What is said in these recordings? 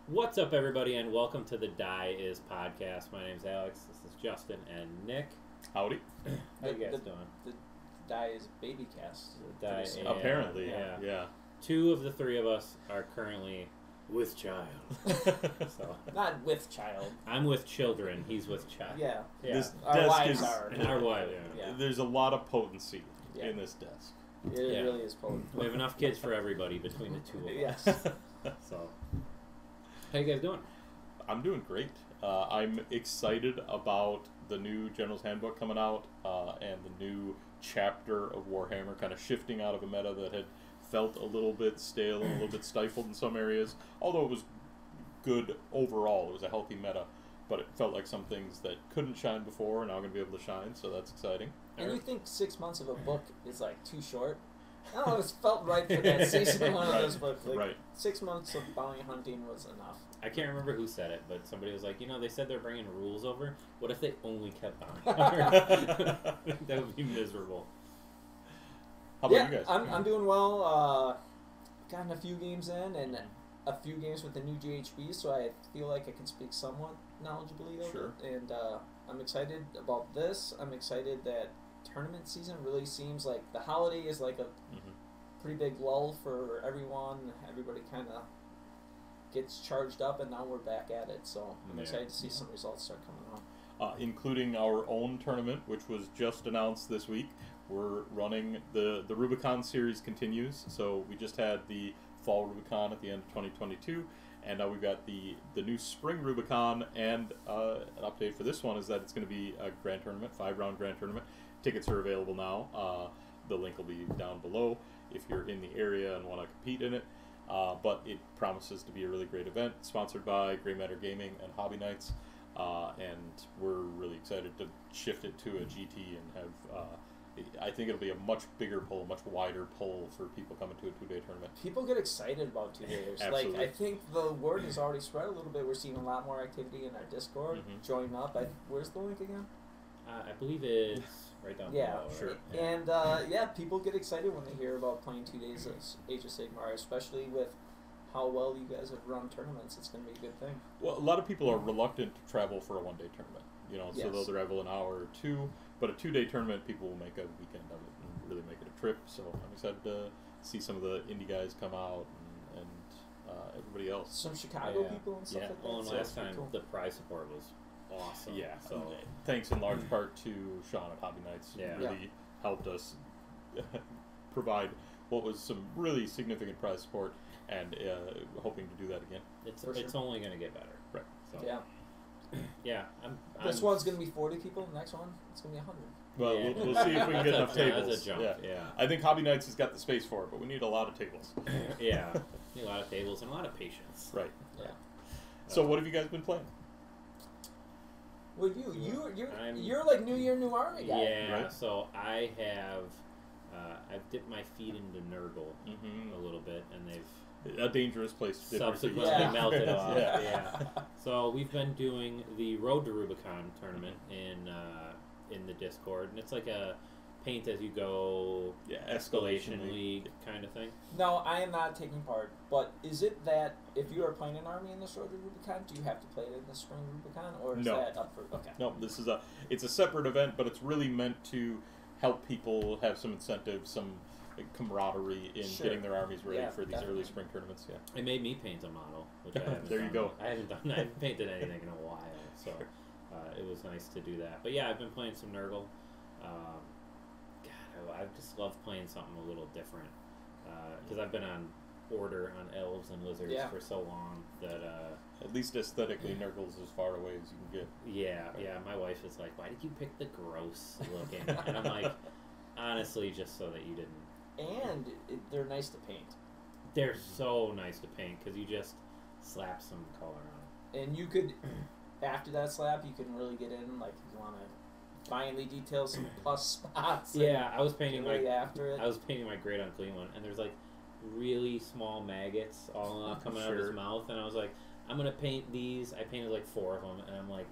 What's up, everybody, and welcome to the Die Is podcast. My name's Alex. This is Justin and Nick. Howdy. How you guys doing? The Die Is baby cast. Apparently, yeah. yeah. Two of the three of us are currently with child. So Not with child. I'm with children. He's with child. Yeah. This Our desk wives is, are. And our wife. Yeah. There's a lot of potency Yeah. in this desk. It Yeah. really is potent. We have enough kids for everybody between the two of us. Yes. So, how you guys doing? I'm doing great. I'm excited about the new General's Handbook coming out and the new chapter of Warhammer kind of shifting out of a meta that had felt a little bit stale and a little bit stifled in some areas, although it was good overall. It was a healthy meta, but it felt like some things that couldn't shine before are now going to be able to shine, so that's exciting. And you think 6 months of a book is like too short? I don't know, it felt right for that season one of those books. Like, Right. 6 months of bounty hunting was enough. I can't remember who said it, but somebody was like, they said they're bringing rules over. What if they only kept bounty hunters? That would be miserable. How about you guys? I'm doing well. Gotten a few games in and a few games with the new GHB, so I feel like I can speak somewhat knowledgeably of Sure. it. And I'm excited about this. I'm excited that tournament season really seems like the holiday is like a pretty big lull for everyone. Everybody kind of gets charged up, and now we're back at it. So I'm excited to see some results start coming out. Including our own tournament, which was just announced this week. We're running the Rubicon series continues. So we just had the Fall Rubicon at the end of 2022, and now we've got the new Spring Rubicon. And an update for this one is that it's going to be a grand tournament, 5-round grand tournament. Tickets are available now. The link will be down below if you're in the area and want to compete in it. But it promises to be a really great event, sponsored by Grey Matter Gaming and Hobby Nights. And we're really excited to shift it to a GT and have, I think it'll be a much bigger pull, much wider pull for people coming to a 2-day tournament. People get excited about 2 days. Absolutely. Like, I think the word has already spread a little bit. We're seeing a lot more activity in our Discord. Join up. Where's the link again? I believe it's right down Yeah, below. sure. Right? And people get excited when they hear about playing 2 days of Age of Sigmar, especially with how well you guys have run tournaments. It's going to be a good thing. Well, a lot of people are reluctant to travel for a 1-day tournament. So Yes. they'll travel an hour or two. But a 2-day tournament, people will make a weekend of it and really make it a trip. So I'm excited to see some of the indie guys come out and everybody else. Some Chicago Yeah. people and stuff Yeah. like that. Well, and so last it's pretty time cool. the prize support was awesome. Yeah. So Thanks in large part to Sean at Hobby Nights, Yeah. who really helped us provide what was some really significant prize support, and hoping to do that again. it's For sure. only going to get better. Right. So Yeah. I'm This one's going to be 40 people. The next one, it's going to be 100. Well, Yeah. we'll see if we can get enough tables. That's a jump. Yeah. I think Hobby Nights has got the space for it, but we need a lot of tables. Yeah. Need a lot of tables and a lot of patience. Right. Yeah. So what have you guys been playing? Well, you're like New Year, New Army guy. Yeah. Right. So I have I've dipped my feet into Nurgle Mm-hmm. a little bit, and they've A dangerous place to dip your feet. subsequently Yeah. melted off. Yeah. Yeah. So we've been doing the Road to Rubicon tournament in the Discord, and it's like a paint as you go Yeah, escalation league kind of thing. No, I am not taking part. But is it that if you are playing an army in this Road to Rubicon, do you have to play it in the Spring Rubicon, or is No. that up for? Okay. No, it's a separate event, but it's really meant to help people have some incentive, some camaraderie in Sure. getting their armies ready Yeah, for these definitely. early spring tournaments. Yeah. It made me paint a model, which I haven't There you done. go. I haven't painted anything in a while, so it was nice to do that. But yeah, I've been playing some Nurgle. God, I just love playing something a little different because I've been on order on elves and lizards Yeah. for so long that At least aesthetically, Nurgle's as far away as you can get. yeah. My wife is like, "Why did you pick the gross looking?" And I'm like, honestly, just so that you didn't. And they're nice to paint. They're so nice to paint because you just slap some color on it. And you could, after that slap, you can really get in. Like, if you want to finally detail some plus spots. Yeah, I was and painting get really my after it. I was painting my great unclean one, and there's like really small maggots all coming out of his Sure. mouth, and I was like, I'm gonna paint these. I painted like 4 of them, and I'm like,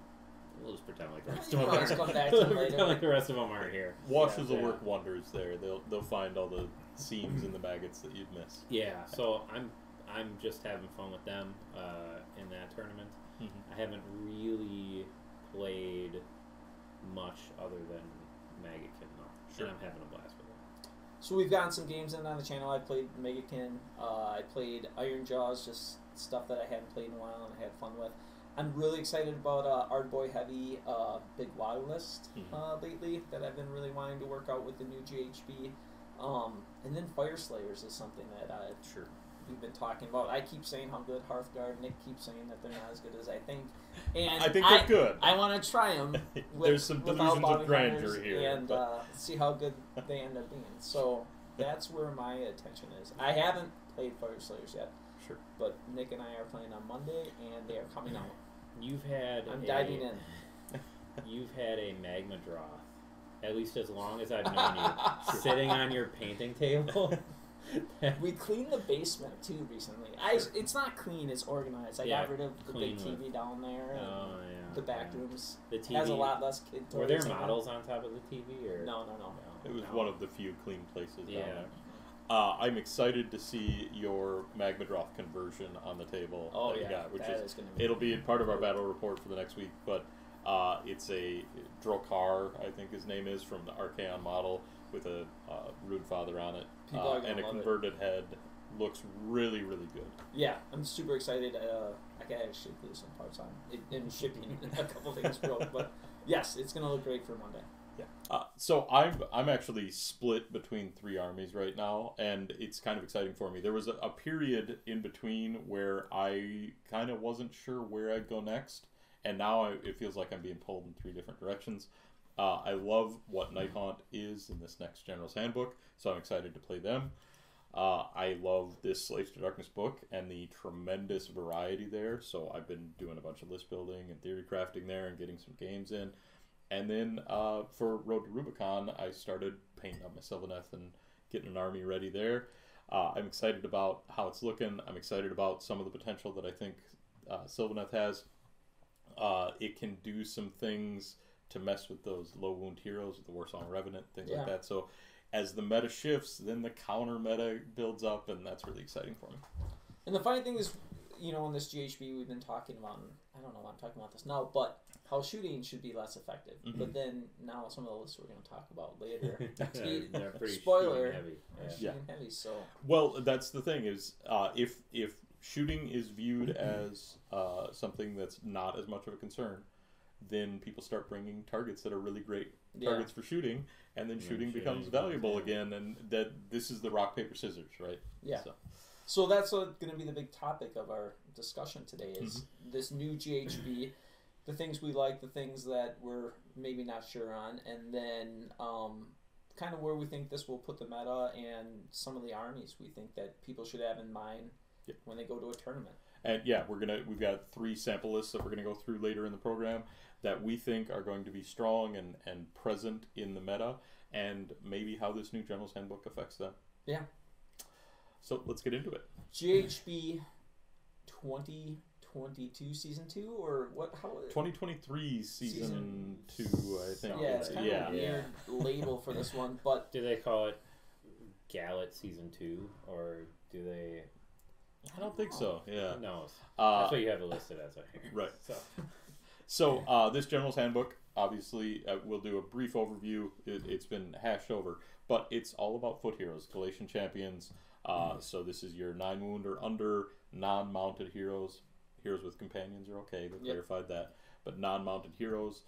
we'll just pretend like the rest of them Let's aren't. come back to it later. Pretend like the rest of them aren't here. Washes will Yeah. work wonders there. They'll find all the seams and the maggots that you'd miss. Yeah, so I'm just having fun with them in that tournament. Mm-hmm. I haven't really played much other than Magakin, though. Sure. And I'm having a blast with it. So we've gotten some games in on the channel. I played Megakin. I played Iron Jaws, just stuff that I hadn't played in a while and I had fun with. I'm really excited about Ardboy Heavy Big Wild List lately that I've been really wanting to work out with the new GHB. And then Fire Slayers is something that Sure. we've been talking about. I keep saying how good Hearthguard. Nick keeps saying that they're not as good as I think. And I think they're good. I want to try them. There's some delusions of grandeur here. And see how good they end up being. So that's where my attention is. I haven't played Fire Slayers yet. Sure. But Nick and I are playing on Monday, and they are coming out. You've had I'm diving in. You've had a Magma Droth, at least as long as I've known you, sitting on your painting table. We cleaned the basement too recently. It's not clean; it's organized. I got rid of the big TV down there. And the back rooms. The TV has a lot less kid toys. Were there models on top of the TV, or no? It was one of the few clean places down Yeah. there. I'm excited to see your Magmadroth conversion on the table. Oh that you yeah, got, which that is gonna be. it'll be part of our battle report for the next week. But it's a Drokar, I think his name is, from the Archaon model with a Rude Father on it, and a converted head. Looks really, really good. Yeah, I'm super excited. I can actually lose some parts on it in shipping. A couple things broke, but yes, it's gonna look great for Monday. Yeah. So I'm actually split between 3 armies right now, and it's kind of exciting for me. There was a period in between where I kind of wasn't sure where I'd go next, and now it feels like I'm being pulled in 3 different directions. I love what Nighthaunt is in this next General's Handbook, so I'm excited to play them. I love this Slaves to Darkness book and the tremendous variety there, so I've been doing a bunch of list building and theory crafting there and getting some games in. And then for Road to Rubicon, I started painting up my Sylvaneth and getting an army ready there. I'm excited about how it's looking. I'm excited about some of the potential that I think Sylvaneth has. It can do some things to mess with those low wound heroes with the Warsong Revenant, things like that. So as the meta shifts, then the counter meta builds up, and that's really exciting for me. And the funny thing is, in this GHB we've been talking about, and I don't know why I'm talking about this now, but how shooting should be less effective. Mm-hmm. But then now some of the lists we're going to talk about later. They're pretty spoiler, shooting heavy. Shooting heavy. So well, that's the thing is if shooting is viewed as something that's not as much of a concern, then people start bringing targets that are really great targets for shooting, and then shooting becomes valuable again, and that this is the rock paper scissors, right? Yeah. So that's going to be the big topic of our discussion today is this new GHB, the things we like, the things that we're maybe not sure on, and then kind of where we think this will put the meta and some of the armies we think that people should have in mind when they go to a tournament. And we've got 3 sample lists that we're gonna go through later in the program that we think are going to be strong and present in the meta, and maybe how this new General's Handbook affects them. Yeah. So let's get into it. GHB 2022 season 2 or what? How? 2023 season 2, I think. Yeah, it's kind of a weird label for this one, but do they call it Gallet Season 2, or do they? I don't think so. Yeah. Who knows? That's what you have it listed as, I hear. Right. So this General's Handbook, obviously, we'll do a brief overview. It's been hashed over, but it's all about foot heroes, Galatian champions. So this is your 9 wound or under non-mounted heroes. Heroes with companions are okay. They clarified that, but non-mounted heroes,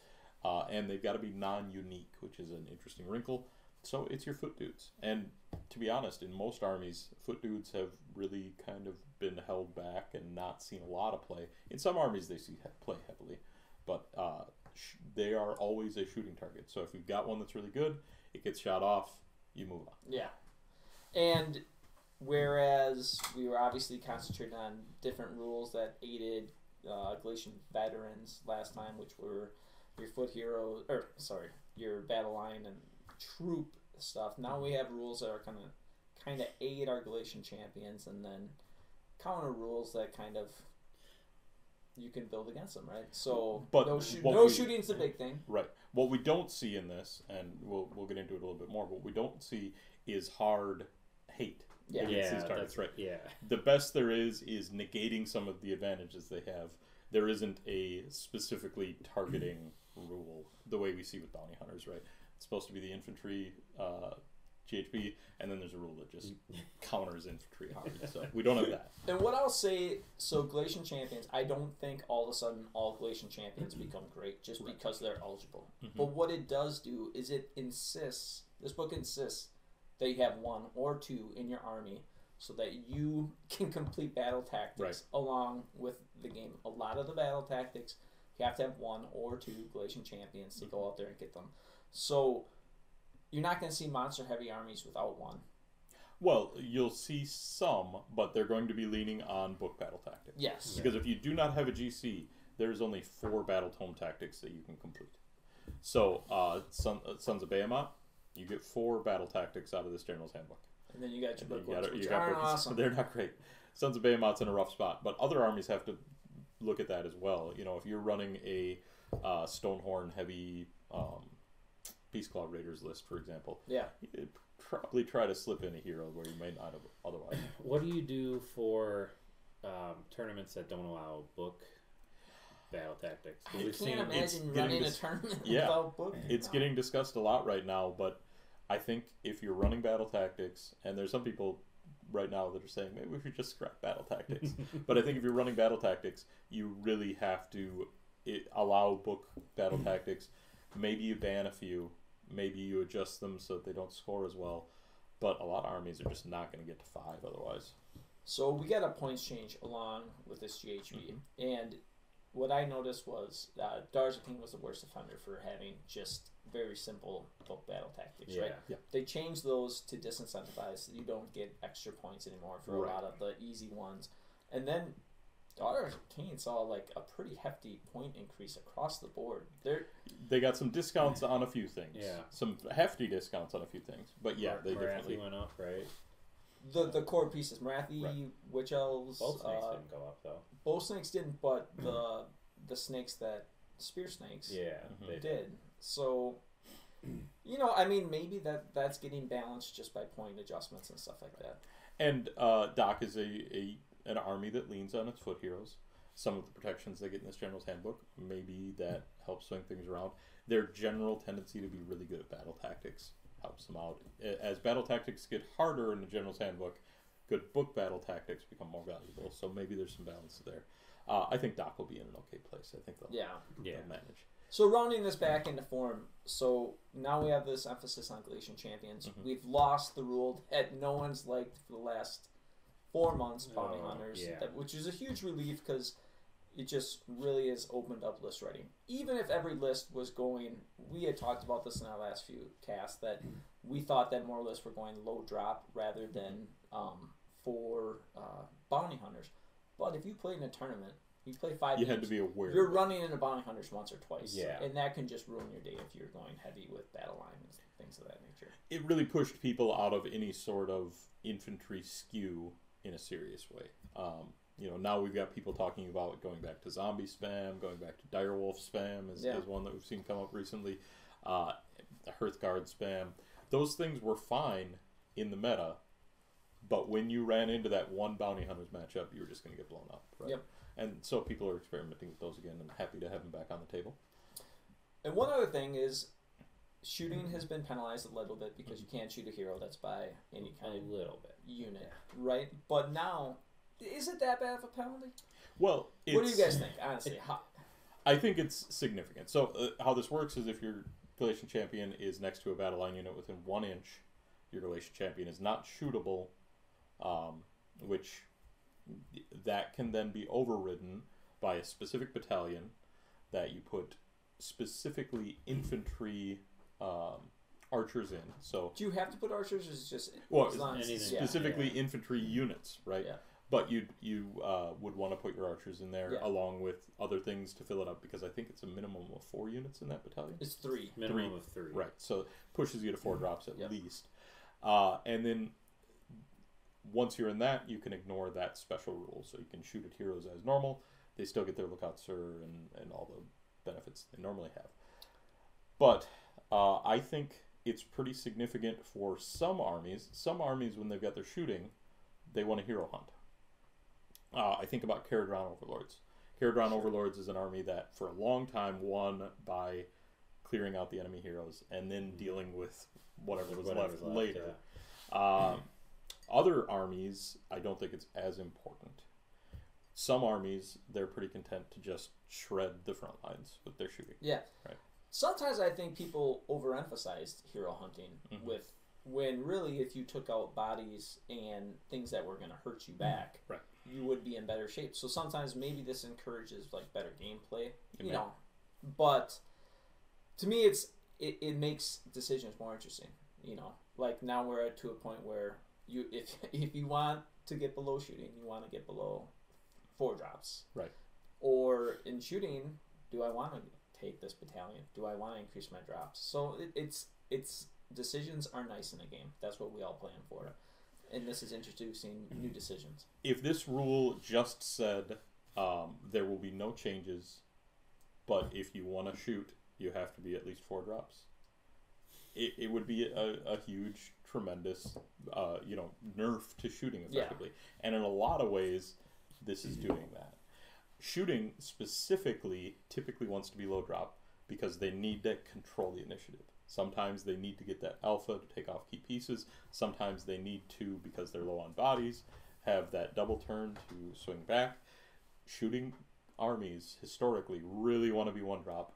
and they've got to be non-unique, which is an interesting wrinkle. So it's your foot dudes, and to be honest, in most armies, foot dudes have really kind of been held back and not seen a lot of play. In some armies, they see play heavily, but they are always a shooting target. So if you've got one that's really good, it gets shot off, you move on. Yeah, and whereas we were obviously concentrating on different rules that aided Galatian veterans last time, which were your foot heroes, your battle line and troop stuff. Now we have rules that are kind of aid our Galatian champions, and then counter rules that kind of you can build against them, right? So, but no shooting's the big thing, right? What we don't see in this, and we'll get into it a little bit more. What we don't see is hard hate Yeah. against these Yeah, targets, that's right? Yeah. The best there is negating some of the advantages they have. There isn't a specifically targeting rule the way we see with bounty hunters, right? It's supposed to be the infantry GHB, and then there's a rule that just counters infantry hard. So we don't have that. And what I'll say, so Galatian champions, I don't think all of a sudden all Galatian champions become great just because they're eligible. But what it does do is it insists, this book insists, that you have 1 or 2 in your army so that you can complete battle tactics along with the game. A lot of the battle tactics, you have to have 1 or 2 Galatian champions to go out there and get them. So you're not going to see monster heavy armies without 1. Well, you'll see some, but they're going to be leaning on book battle tactics. Yes. Because if you do not have a GC, there's only 4 battle tome tactics that you can complete. So, Sons of Behemoth, you get 4 battle tactics out of this General's Handbook. And then you got your book You ones, got which aren't awesome. They're not great. Sons of Behemoth's in a rough spot, but other armies have to look at that as well. You know, if you're running a Stonehorn heavy Peace Claw Raiders list, for example, you'd probably try to slip in a hero where you may not have otherwise. What do you do for tournaments that don't allow book battle tactics? I can't imagine running a tournament Yeah, without book. it's getting discussed a lot right now, but I think if you're running battle tactics, and there's some people right now that are saying maybe we should just scrap battle tactics, but I think if you're running battle tactics, you really have to allow book battle tactics. Maybe you ban a few, maybe you adjust them so that they don't score as well, but a lot of armies are just not going to get to 5 otherwise. So we got a points change along with this GHB, and what I noticed was Darza King was the worst offender for having just very simple book battle tactics, right? Yeah. They changed those to disincentivize. You don't get extra points anymore for a lot of the easy ones. And then Darza King saw like a pretty hefty point increase across the board. They got some discounts on a few things. Yeah. Some hefty discounts on a few things. But yeah, they Marathi definitely went up, right? The core pieces, Marathi, Witch Elves, Both snakes didn't go up though. both snakes didn't, but the snakes that spear snakes They did. So, you know, I mean, maybe that's getting balanced just by point adjustments and stuff like that. And Doc is an army that leans on its foot heroes. Some of the protections they get in this General's Handbook, maybe that helps swing things around. Their general tendency to be really good at battle tactics helps them out. As battle tactics get harder in the General's Handbook, good book battle tactics become more valuable. So maybe there's some balance there. I think Doc will be in an okay place. I think they'll manage. So rounding this back into form, so now we have this emphasis on Galatian champions. We've lost the rule that no one's liked for the last 4 months, bounty hunters, which is a huge relief because it just really has opened up list writing. Even if every list was going, we had talked about this in our last few casts, that we thought that more lists were going low drop rather than for bounty hunters. But if you played in a tournament, you play 5 You games, had to be aware. you're running into bounty hunters once or twice. Yeah. And that can just ruin your day if you're going heavy with battle line and things of that nature. It really pushed people out of any sort of infantry skew in a serious way. You know, now we've got people talking about going back to zombie spam, going back to direwolf spam is one that we've seen come up recently. Hearthguard spam. Those things were fine in the meta, but when you ran into that one bounty hunters matchup, you were just going to get blown up, right? Yep. And so people are experimenting with those again, and happy to have them back on the table. And one other thing is, shooting has been penalized a little bit because you can't shoot a hero that's by any kind of little bit unit, right? But now, is it that bad of a penalty? Well, what do you guys think, honestly? I think it's significant. So how this works is if your Galatian champion is next to a battle line unit within 1 inch, your Galatian champion is not shootable, which that can then be overridden by a specific battalion that you put specifically infantry archers in. So do you have to put archers? Or is it just specifically infantry units, right? Yeah. But you would want to put your archers in there along with other things to fill it up, because I think it's a minimum of 4 units in that battalion. It's 3. Minimum of 3. Right. So it pushes you to 4 drops at least. And then once you're in that, you can ignore that special rule. So you can shoot at heroes as normal. They still get their Lookout Sir and all the benefits they normally have. But I think it's pretty significant for some armies. Some armies, when they've got their shooting, they want a hero hunt. I think about Caradron Overlords. Caradron Overlords is an army that for a long time won by clearing out the enemy heroes and then dealing with whatever was left later. Yeah. Other armies, I don't think it's as important. Some armies, they're pretty content to just shred the front lines with their shooting. Yeah. Right. Sometimes I think people overemphasized hero hunting with when really if you took out bodies and things that were going to hurt you back, right, you would be in better shape. So sometimes maybe this encourages like better gameplay, you know. But to me, it makes decisions more interesting. You know, like now we're to a point where if you want to get below shooting, you want to get below 4 drops, right? Or in shooting, do I want to take this battalion? Do I want to increase my drops? So it's decisions are nice in a game. That's what we all plan for. And this is introducing new decisions. If this rule just said there will be no changes, but if you want to shoot, you have to be at least 4 drops, it would be a huge, tremendous, nerf to shooting effectively. Yeah. And in a lot of ways, this is doing that. Shooting specifically typically wants to be low drop because they need to control the initiative. Sometimes they need to get that alpha to take off key pieces. Sometimes they need to, because they're low on bodies, have that double turn to swing back. Shooting armies historically really want to be 1 drop,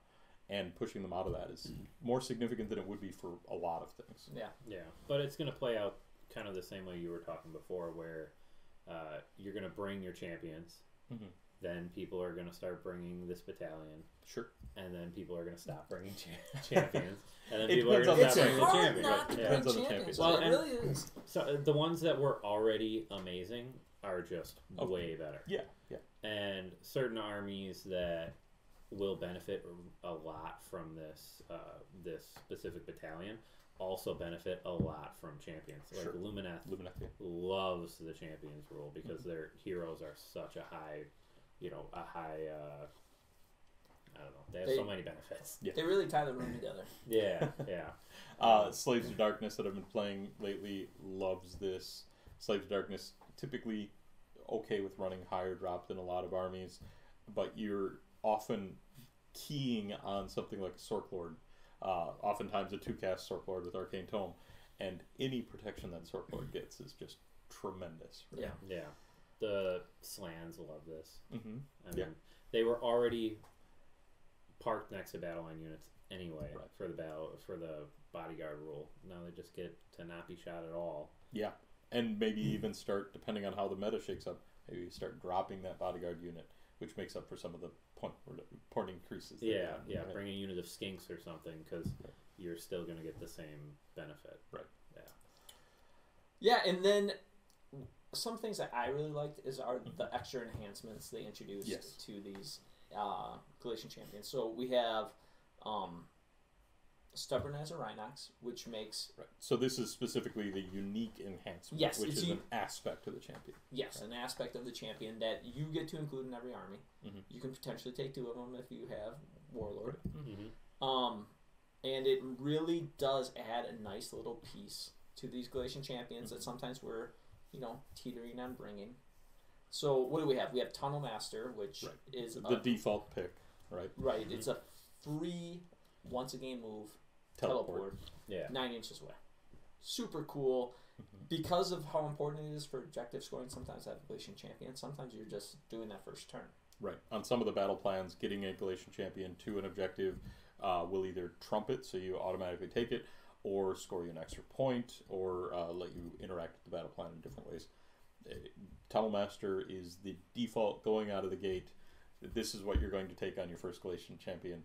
and pushing them out of that is more significant than it would be for a lot of things. Yeah. Yeah, but it's going to play out kind of the same way you were talking before, where you're going to bring your champions. Then people are going to start bringing this battalion. Sure. And then people are going to stop bringing champions. And then people are going to stop bringing the champions. Right. Depends on the champions. Well, it really is. So the ones that were already amazing are just way better. Yeah, yeah. And certain armies that will benefit a lot from this this specific battalion also benefit a lot from champions. Like Sure. Lumineth yeah. loves the champions rule because their heroes are such a high, I don't know. They have so many benefits. Yeah. They really tie the room together. Yeah, yeah. Slaves of Darkness that I've been playing lately loves this. Slaves of Darkness typically okay with running higher drop than a lot of armies, but you're often keying on something like a Sork Lord. Oftentimes a 2-cast Sork Lord with Arcane Tome, and any protection that Sork Lord gets is just tremendous. Right? Yeah. Yeah. The Slans love this. Mm-hmm. I mean, they were already parked next to battle line units anyway for the bodyguard rule. Now they just get to not be shot at all. Yeah, and maybe even start, depending on how the meta shakes up, maybe start dropping that bodyguard unit, which makes up for some of the point increases. Yeah, bring a unit of skinks or something because you're still going to get the same benefit. Right. Yeah, and then some things that I really liked are the extra enhancements they introduced to these Galatian champions. So we have Stubborn as a Rhinox, which makes... Right. So this is specifically the unique enhancement, which is an aspect of the champion. Yes, an aspect of the champion that you get to include in every army. You can potentially take 2 of them if you have Warlord. And it really does add a nice little piece to these Galatian champions that sometimes we're, teetering on bringing. So what do we have? We have Tunnel Master, which is the default pick, right? Right. It's a free once-a-game move. Teleport. 9 inches away. Super cool. Because of how important it is for objective scoring, sometimes I have a Galatian champion. Sometimes you're just doing that first turn. Right. On some of the battle plans, getting a Galatian champion to an objective will either trump it, so you automatically take it, or score you an extra point, or let you interact with the battle plan in different ways. Tunnel Master is the default going out of the gate. This is what you're going to take on your first Galatian champion,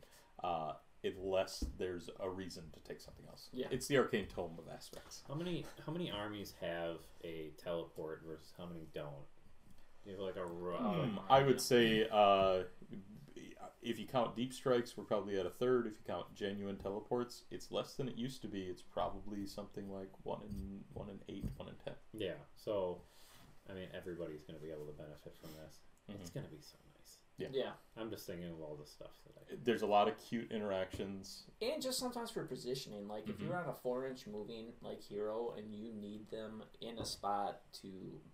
unless there's a reason to take something else. Yeah. It's the Arcane Tome of aspects. How many armies have a teleport versus how many don't? You have like a I would say if you count deep strikes, we're probably at a third. If you count genuine teleports, it's less than it used to be. It's probably something like 1 in 8, 1 in 10. Yeah. So, I mean, everybody's going to be able to benefit from this. It's going to be so nice. Yeah. I'm just thinking of all the stuff that There's a lot of cute interactions. And just sometimes for positioning, like if you're on a 4-inch moving like hero and you need them in a spot to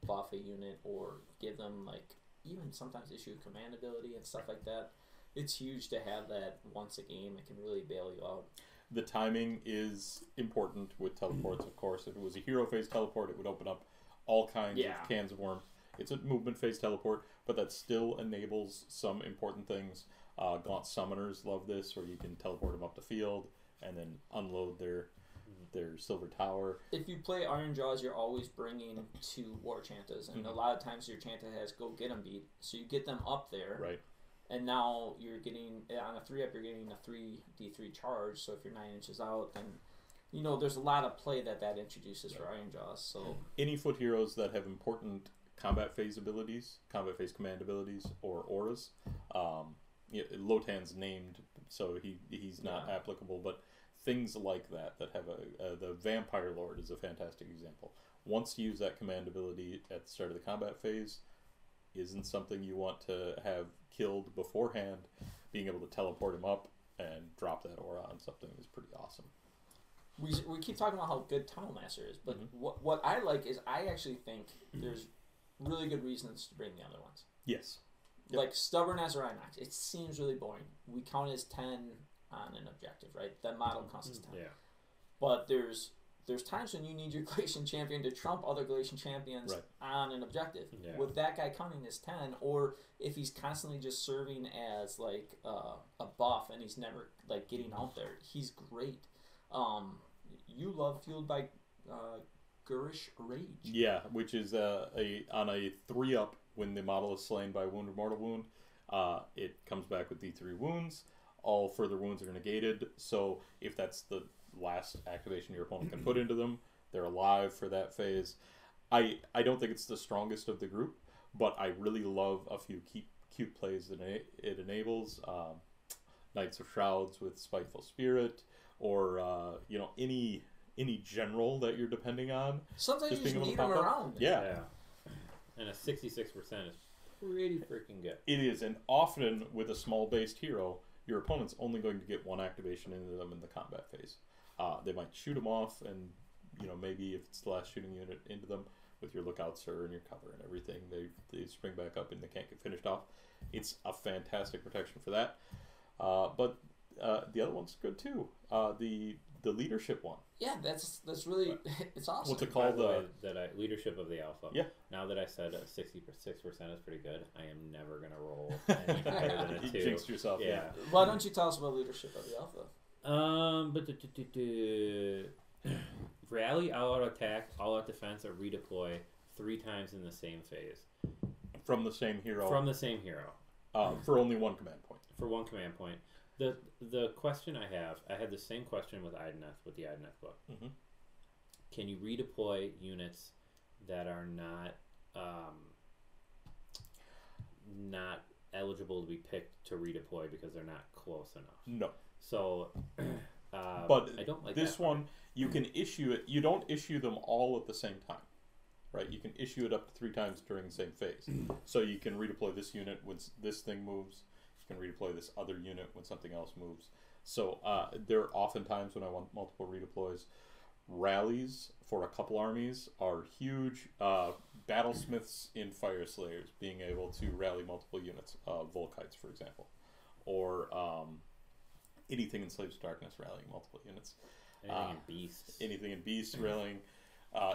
buff a unit or give them like even sometimes issue command ability and stuff like that, it's huge to have that once a game. It can really bail you out. The timing is important with teleports, of course. If it was a hero phase teleport, it would open up all kinds of cans of worms. It's a movement phase teleport, but that still enables some important things. Gaunt Summoners love this, where you can teleport them up the field and then unload their silver tower. If you play Iron Jaws, you're always bringing 2 War Chantas, and a lot of times your Chanta has Go Get 'em beat, so you get them up there. Right. And now you're getting, on a 3-up, you're getting a 3d3 charge, so if you're 9 inches out, then, you know, there's a lot of play that introduces for Iron Jaws. So any foot heroes that have important combat phase abilities, combat phase command abilities, or auras, Lotan's named, so he's not applicable, but things like that have the Vampire Lord is a fantastic example. Once you use that command ability at the start of the combat phase, isn't something you want to have killed beforehand. Being able to teleport him up and drop that aura on something is pretty awesome. We keep talking about how good Tunnel Master is, but what I like is I actually think there's really good reasons to bring the other ones. Yes. Yep. Like Stubborn as Rhinox, it seems really boring. We count as 10 on an objective, right? That model counts as 10. Yeah. But there's times when you need your Galatian champion to trump other Galatian champions on an objective. Yeah. With that guy counting as 10, or if he's constantly just serving as like a buff and he's never like getting out there, he's great. You love Fueled by Gurish Rage. Yeah, which is on a 3-up when the model is slain by wound or mortal wound. It comes back with D3 wounds. All further wounds are negated. So if that's the last activation your opponent can put into them, they're alive for that phase. I don't think it's the strongest of the group, but I really love a few cute plays that it enables. Knights of Shrouds with Spiteful Spirit, or any general that you're depending on. Sometimes you just need them around. Yeah. And a 66% is pretty freaking good. It is, and often with a small-based hero, your opponent's only going to get one activation into them in the combat phase. They might shoot them off, and maybe if it's the last shooting unit into them with your Lookout Sir and your cover and everything, they spring back up and they can't get finished off. It's a fantastic protection for that. But the other one's good too. The leadership one. Yeah, that's really it's awesome. What's it called? Leadership of the Alpha. Yeah. Now that I said 66% is pretty good, I am never gonna roll any higher than a 2. You jinxed yourself. Yeah. Why don't you tell us about Leadership of the Alpha? Rally, all-out attack, all-out defense, or redeploy 3 times in the same phase. From the same hero. For only 1 command point. For 1 command point. The question I had the same question with Ideneth, with the Ideneth book. Mm-hmm. Can you redeploy units that are not eligible to be picked to redeploy because they're not close enough? No. So, but I don't like this that one. You can issue it. You don't issue them all at the same time, right? You can issue it up to 3 times during the same phase. So you can redeploy this unit when this thing moves. You can redeploy this other unit when something else moves. So there are often times when I want multiple redeploys. Rallies for a couple armies are huge. Battlesmiths in Fire Slayers being able to rally multiple units, Volkites, for example, or anything in Slaves of Darkness rallying multiple units. Anything in Beasts. Anything in Beasts rallying.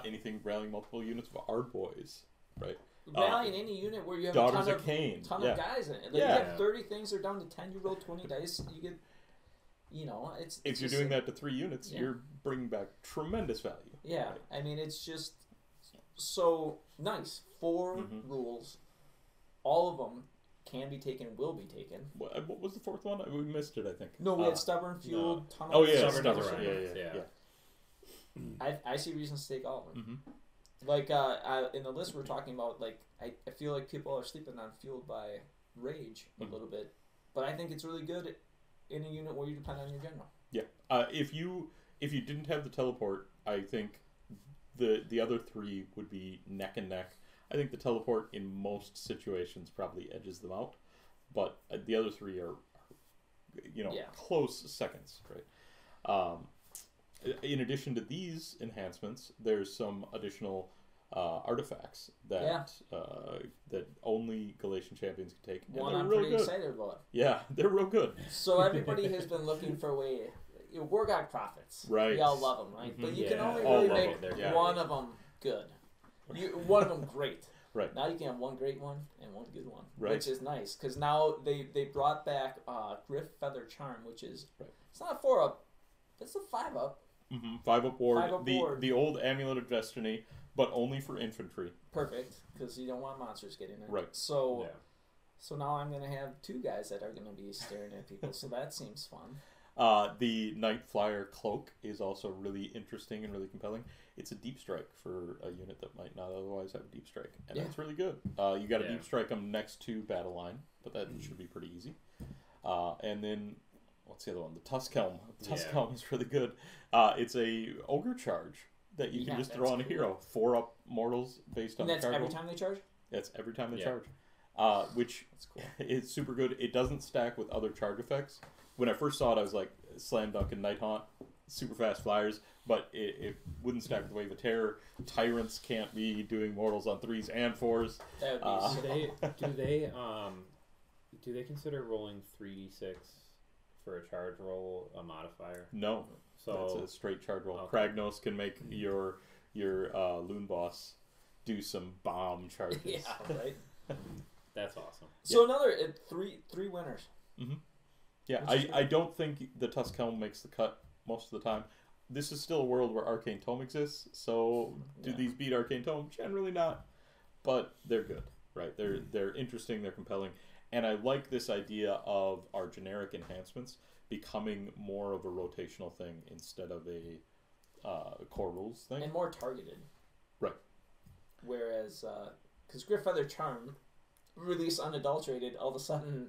Anything rallying multiple units of Ardboys, right? Rallying any unit where you have Daughters a of Cain. ton of guys in it. Like you have 30 things, they're down to 10. You roll 20 dice, you get. It's if you're doing that to 3 units, you're bringing back tremendous value. Yeah, right? I mean, it's just so nice. 4 rules, all of them can be taken, will be taken. What was the 4th one? We missed it, I think. No, we had Stubborn, Fueled, Tunnel. Oh yeah, Stubborn. Yeah. I see reasons to take all of them. Like in the list we're talking about, like I feel like people are sleeping on Fueled by Rage a little bit, but I think it's really good in a unit where you depend on your general. Yeah. If you didn't have the teleport, I think the other 3 would be neck and neck. I think the teleport in most situations probably edges them out, but the other three are close seconds, right? In addition to these enhancements, there's some additional artifacts that that only Galatian champions can take. One I'm pretty excited about. Yeah, they're real good. So everybody has been looking for a way. Wargog Prophets. Right. We all love them, right? But you can only All really love make one of them good. One of them great. Right. Now you can have one great one and one good one, right. which is nice. Because now they brought back Griff Feather Charm, which is, it's not a 4-up, it's a 5-up. 5-up ward. 5-up ward. The old Amulet of Destiny, but only for infantry. Perfect, because you don't want monsters getting it. Right. So, so now I'm going to have 2 guys that are going to be staring at people, so that seems fun. The Night Flyer Cloak is also really interesting and really compelling. It's a deep strike for a unit that might not otherwise have a deep strike, and that's really good. You got to deep strike them next to battle line, but that should be pretty easy. And then what's the other one? The Tuskhelm. The Tuskhelm is really good. It's a ogre charge that you can just throw on a hero. 4-up mortals based on. And that's every time they charge. That's every time they charge, which is super good. It doesn't stack with other charge effects. When I first saw it, I was like, slam dunk and Night Haunt, super fast flyers, but it wouldn't stack with Wave of Terror. Tyrants can't be doing mortals on 3s and 4s. That would be do they consider rolling 3d6 for a charge roll a modifier? No, so that's a straight charge roll. Okay. Kragnos can make your Loon Boss do some bomb charges. Yeah, right. That's awesome. So another 3 winners. Mm-hmm. Yeah, I don't think the Tuskhelm makes the cut most of the time. This is still a world where Arcane Tome exists, so do these beat Arcane Tome? Generally not, but they're good, right? They're interesting, they're compelling, and I like this idea of our generic enhancements becoming more of a rotational thing instead of a core rules thing. And more targeted. Right. Whereas, because Griff Feather Charm, released unadulterated, all of a sudden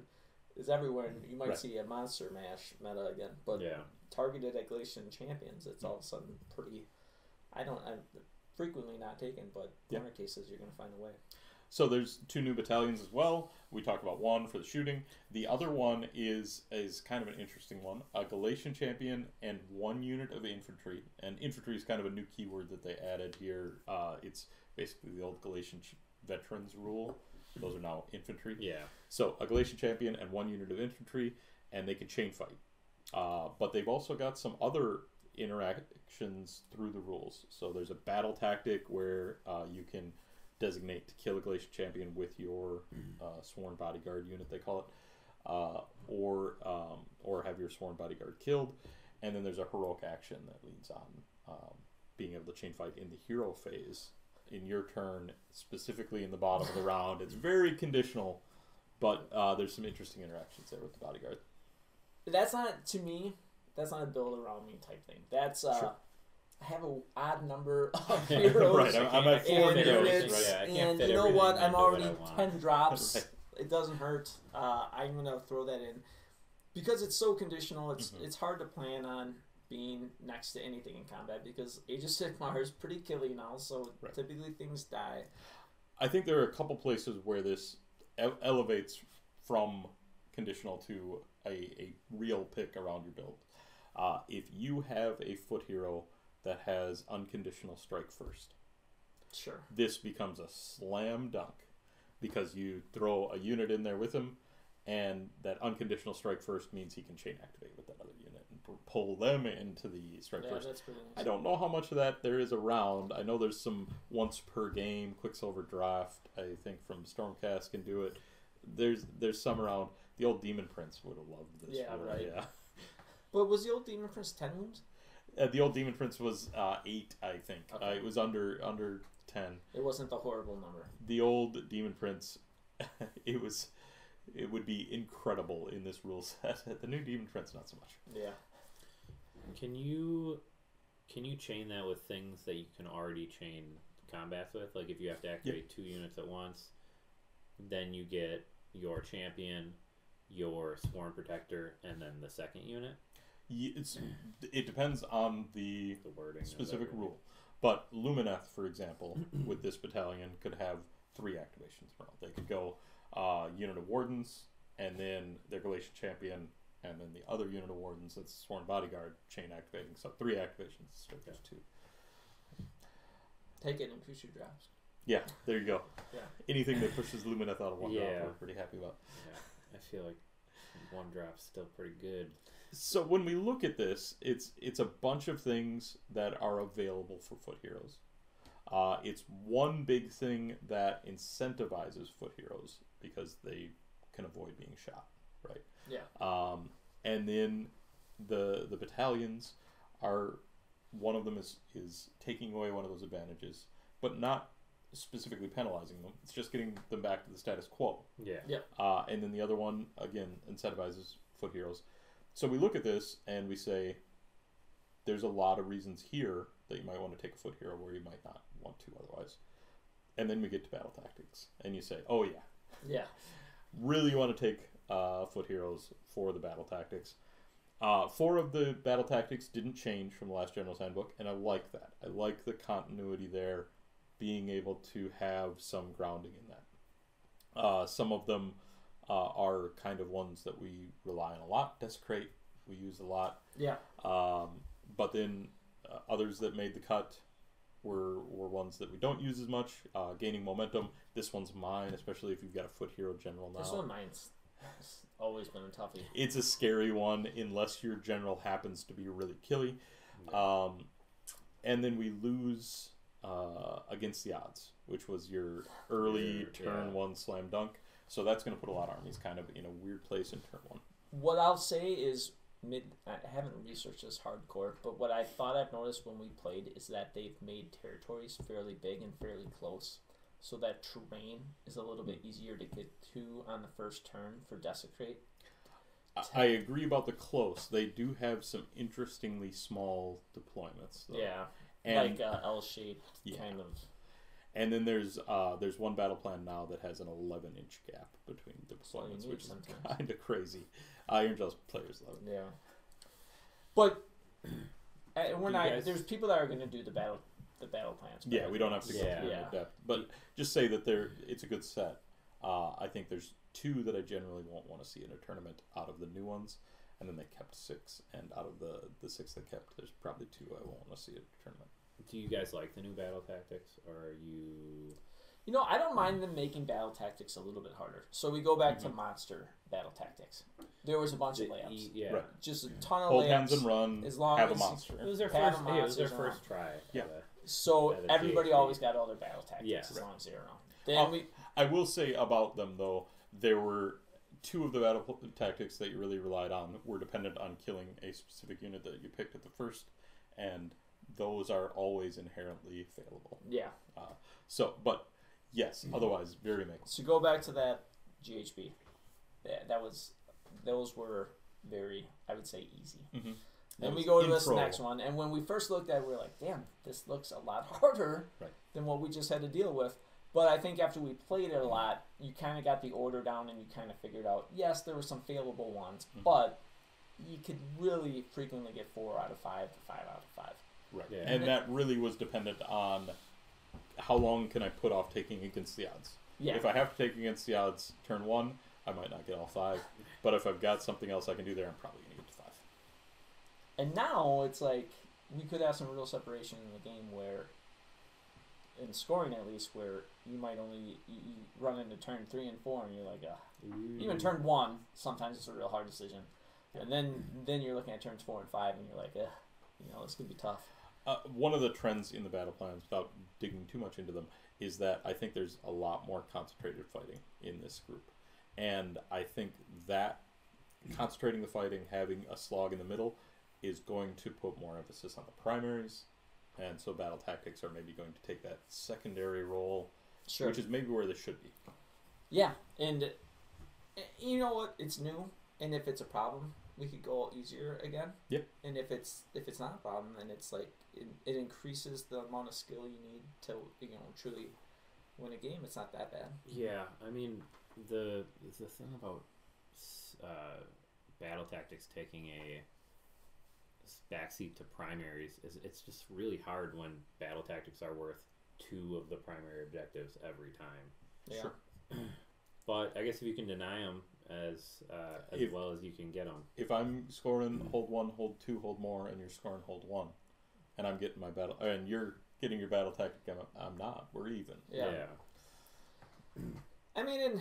is everywhere, and you might see a monster mash meta again. But targeted at Galatian champions, it's all of a sudden pretty. I'm frequently not taken, but corner cases you're going to find a way. So there's 2 new battalions as well. We talked about one for the shooting. The other one is kind of an interesting one. A Galatian champion and 1 unit of infantry. And infantry is kind of a new keyword that they added here. It's basically the old Galatian veterans rule. Those are now infantry. Yeah. So a Galatian champion and 1 unit of infantry, and they can chain fight. But they've also got some other interactions through the rules. So there's a battle tactic where you can designate to kill a Galatian champion with your sworn bodyguard unit, they call it, or have your sworn bodyguard killed. And then there's a heroic action that leads on being able to chain fight in the hero phase. In your turn, specifically in the bottom of the round. It's very conditional, but there's some interesting interactions there with the bodyguard. That's not, to me, that's not a build around me type thing. That's, I have an odd number of heroes. Right, I'm at 4 heroes. Right. And you know what? I'm already 10 drops. Right. It doesn't hurt. I'm going to throw that in. Because it's so conditional, it's hard to plan on being next to anything in combat, because Age of Sigmar is pretty killy now, so typically things die. I think there are a couple places where this elevates from conditional to a real pick around your build. If you have a foot hero that has unconditional strike first, this becomes a slam dunk, because you throw a unit in there with him, and that unconditional strike first means he can chain activate with that other unit and pull them into the strike first. That's pretty nice. I don't know how much of that there is around. I know there's some once per game Quicksilver draft. I think from Stormcast can do it. There's some around. The old Demon Prince would have loved this. Yeah, really, right. Yeah. But was the old Demon Prince 10 wounds? The old Demon Prince was 8, I think. Okay. It was under 10. It wasn't the horrible number. The old Demon Prince, it would be incredible in this rule set. The new Demon Prince, not so much. Yeah. Can you chain that with things that you can already chain combats with? Like if you have to activate 2 units at once, then you get your champion, your sworn protector, and then the second unit? It depends on the wording specific rule. But Lumineth, for example, with this battalion, could have 3 activations. They could go unit of Wardens, and then their Galatian champion, and then the other unit of wardens, that's Sworn Bodyguard, chain activating. So 3 activations instead of just 2. Take it and increase your drafts. Yeah, there you go. Yeah. Anything that pushes Lumineth out of 1 drop, Yeah. we're pretty happy about. Yeah, I feel like 1 drop's still pretty good. So when we look at this, it's a bunch of things that are available for foot heroes. It's one big thing that incentivizes foot heroes because they can avoid being shot, right? Yeah. And then the battalions are, one of them is taking away one of those advantages, but not specifically penalizing them. It's just getting them back to the status quo. Yeah. Yeah. And then the other one, again, incentivizes foot heroes. So we look at this and we say, there's a lot of reasons here that you might want to take a foot hero where you might not want to otherwise. And then we get to battle tactics. And you say, oh yeah. Yeah. Really want to take foot heroes for the battle tactics. 4 of the battle tactics didn't change from the last General's Handbook, and I like that. I like the continuity there, being able to have some grounding in that. Some of them are kind of ones that we rely on a lot. Desecrate, we use a lot. Yeah. But then others that made the cut were ones that we don't use as much. Gaining momentum. This one's mine, especially if you've got a foot hero general now. This one mine's always been a toughie. It's a scary one unless your general happens to be really killy. And then we lose Against the Odds, which was your early turn 1 slam dunk. So that's going to put a lot of armies kind of in a weird place in turn 1. What I'll say is, I haven't researched this hardcore, but what I thought I've noticed when we played is that they've made territories fairly big and fairly close, so that terrain is a little bit easier to get to on the first turn for Desecrate. I agree about the close. They do have some interestingly small deployments, though. Yeah, And, like L-shaped kind of. And then there's one battle plan now that has an 11-inch gap between deployments, which is kind of crazy. Iron Jaws players love it. Yeah. But we're not. There's people that are going to do the battle plans. Yeah, we don't have to go through Yeah. in depth, but just say that it's a good set. I think there's 2 that I generally won't want to see in a tournament out of the new ones, and then they kept 6, and out of the 6 they kept, there's probably 2 I won't want to see at a tournament. Do you guys like the new battle tactics, or are you? You know, I don't mind them making battle tactics a little bit harder. So we go back to monster battle tactics. There was a bunch of layups. Yeah. Right. Just a ton of Hold layups. hands and run. As long have as a monster. It was their Have first. a Yeah, it was their monster first try. Yeah. So At a everybody GHB. always got all their battle tactics Yeah. as long as they were around. Then I will say about them though, there were 2 of the battle tactics that you really relied on were dependent on killing a specific unit that you picked at the first, and those are always inherently failable. yeah. But yes, otherwise very mixed. So go back to that GHB. Those were very, I would say, easy. Mm-hmm. Then we go to this next one, and when we first looked at it, we were like, damn, this looks a lot harder than what we just had to deal with. But I think after we played it a lot, you kind of got the order down and you kind of figured out, yes, there were some failable ones, but you could really frequently get 4 out of 5 to 5 out of 5. Right. Yeah. And that really was dependent on how long can I put off taking Against the Odds. Yeah. If I have to take Against the Odds turn 1, I might not get all 5. But if I've got something else I can do there, I'm probably going to get to 5. And now it's like we could have some real separation in the game where, in scoring at least, where you might only you run into turn 3 and 4 and you're like, even turn 1, sometimes it's a real hard decision. And then you're looking at turns 4 and 5 and you're like, this could be tough. One of the trends in the battle plans, without digging too much into them, is that I think there's a lot more concentrated fighting in this group. And I think that concentrating the fighting, having a slog in the middle, is going to put more emphasis on the primaries. And so battle tactics are maybe going to take that secondary role, Sure. which is maybe where they should be. Yeah, and you know what? It's new, and if it's a problem, we could go easier again. Yep. And if it's not a problem, then it's like it increases the amount of skill you need to truly win a game. It's not that bad. Yeah, I mean the thing about battle tactics taking a backseat to primaries is it's just really hard when battle tactics are worth 2 of the primary objectives every time. Yeah. Sure. But I guess if you can deny them as If- well as you can get them. If I'm scoring hold 1, hold 2, hold more, and you're scoring hold 1, and I'm getting my battle, and you're getting your battle tactic, I'm not. We're even. Yeah. I mean, and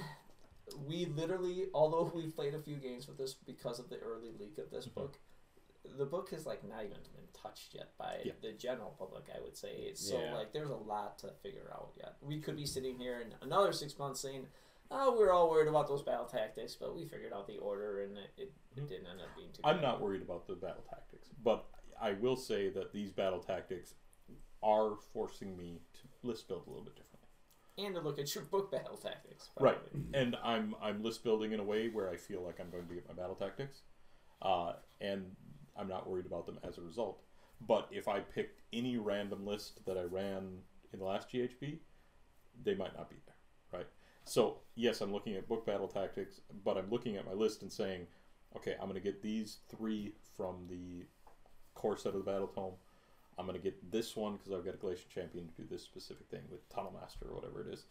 we literally, although we've played a few games with this because of the early leak of this book, the book has like not even been touched yet by the general public, I would say. So like, there's a lot to figure out yet. We could be sitting here in another 6 months saying, "Oh, we're all worried about those battle tactics, but we figured out the order, and it didn't end up being too bad." I'm not worried about the battle tactics, but I will say that these battle tactics are forcing me to list build a little bit differently. And to look at your book battle tactics. Right, and I'm list building in a way where I feel like I'm going to get my battle tactics, and I'm not worried about them as a result. But if I picked any random list that I ran in the last GHB, they might not be there, right? So yes, I'm looking at book battle tactics, but I'm looking at my list and saying, okay, I'm going to get these 3 from the core set of the battle tome. I'm going to get this one because I've got a Galatian champion to do this specific thing with Tunnel Master or whatever it is.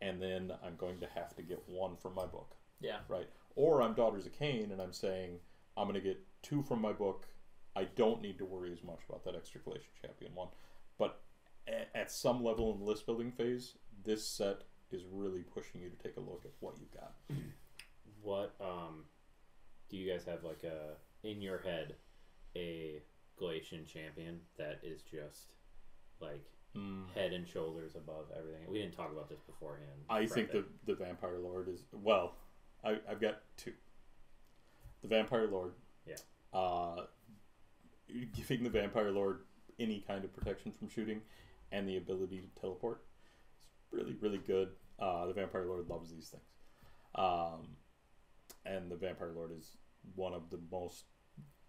And then I'm going to have to get 1 from my book. Yeah. Right. Or I'm Daughters of Cain and I'm saying I'm going to get 2 from my book. I don't need to worry as much about that extra Galatian champion one. But at some level in the list building phase, this set is really pushing you to take a look at what you've got. What do you guys have like in your head a Galatian champion that is just like head and shoulders above everything? We didn't talk about this beforehand. I think the Vampire Lord is, well, I've got 2. The Vampire Lord. Yeah. Giving the Vampire Lord any kind of protection from shooting and the ability to teleport is really, really good. The Vampire Lord loves these things. And the Vampire Lord is one of the most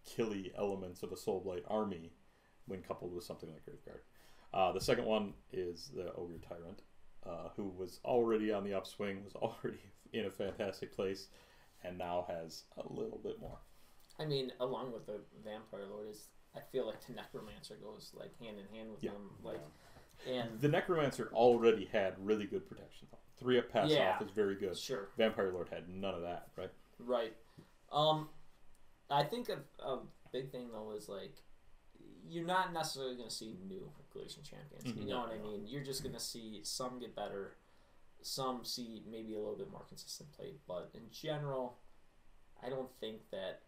killy elements of a Soulblight army when coupled with something like Graveguard. The second one is the Ogre Tyrant, who was already on the upswing, was already in a fantastic place, and now has a little bit more. I mean, along with the Vampire Lord, I feel like the Necromancer goes like hand in hand with them. Like, and the Necromancer already had really good protection. 3-up pass off is very good. Sure. Vampire Lord had none of that, right? Right. I think a big thing though is like, you're not necessarily going to see new Galatian champions. Mm-hmm. You know what I mean? You're just going to see some get better, some see maybe a little bit more consistent play, but in general, I don't think that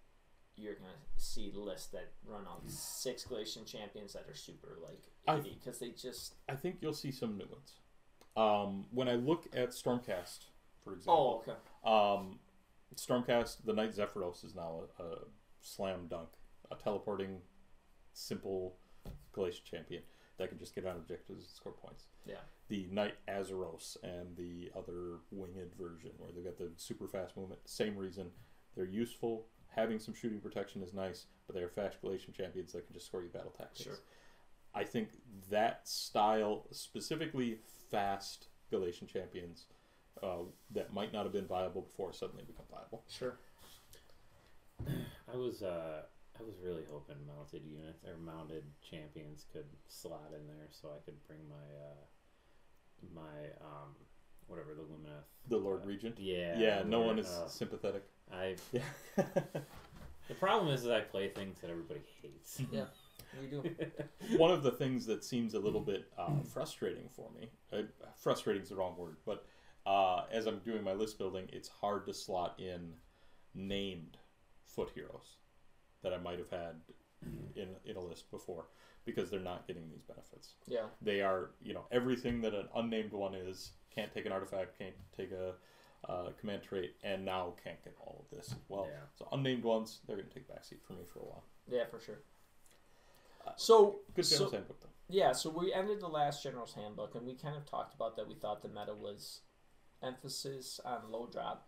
you're going to see lists that run out 6 Galatian champions that are super like heavy, because they just... I think you'll see some new ones. When I look at Stormcast, for example, Stormcast, the Knight Zephyros is now a slam dunk, a teleporting, simple Galatian champion that can just get on objectives and score points. Yeah. The Knight Azeros and the other winged version where they've got the super fast movement, same reason. They're useful. Having some shooting protection is nice, but they are fast Galatian champions that can just score you battle tactics. Sure. I think that style, specifically fast Galatian champions, that might not have been viable before suddenly become viable. Sure. I was really hoping mounted units or mounted champions could slot in there so I could bring my whatever the Lumineth, The Lord Regent. Yeah. No one is sympathetic. The problem is that I play things that everybody hates. Yeah. You do. One of the things that seems a little bit frustrating for me, frustrating is the wrong word, but as I'm doing my list building, it's hard to slot in named foot heroes that I might have had in a list before, because they're not getting these benefits. Yeah. They are, everything that an unnamed one is, can't take an artifact, can't take a command trait, and now can't get all of this as well. Yeah. So unnamed ones, they're going to take backseat for me for a while. Yeah, for sure. So good General's Handbook though. Yeah, so we ended the last General's Handbook, and we kind of talked about that. We thought the meta was emphasis on low drop,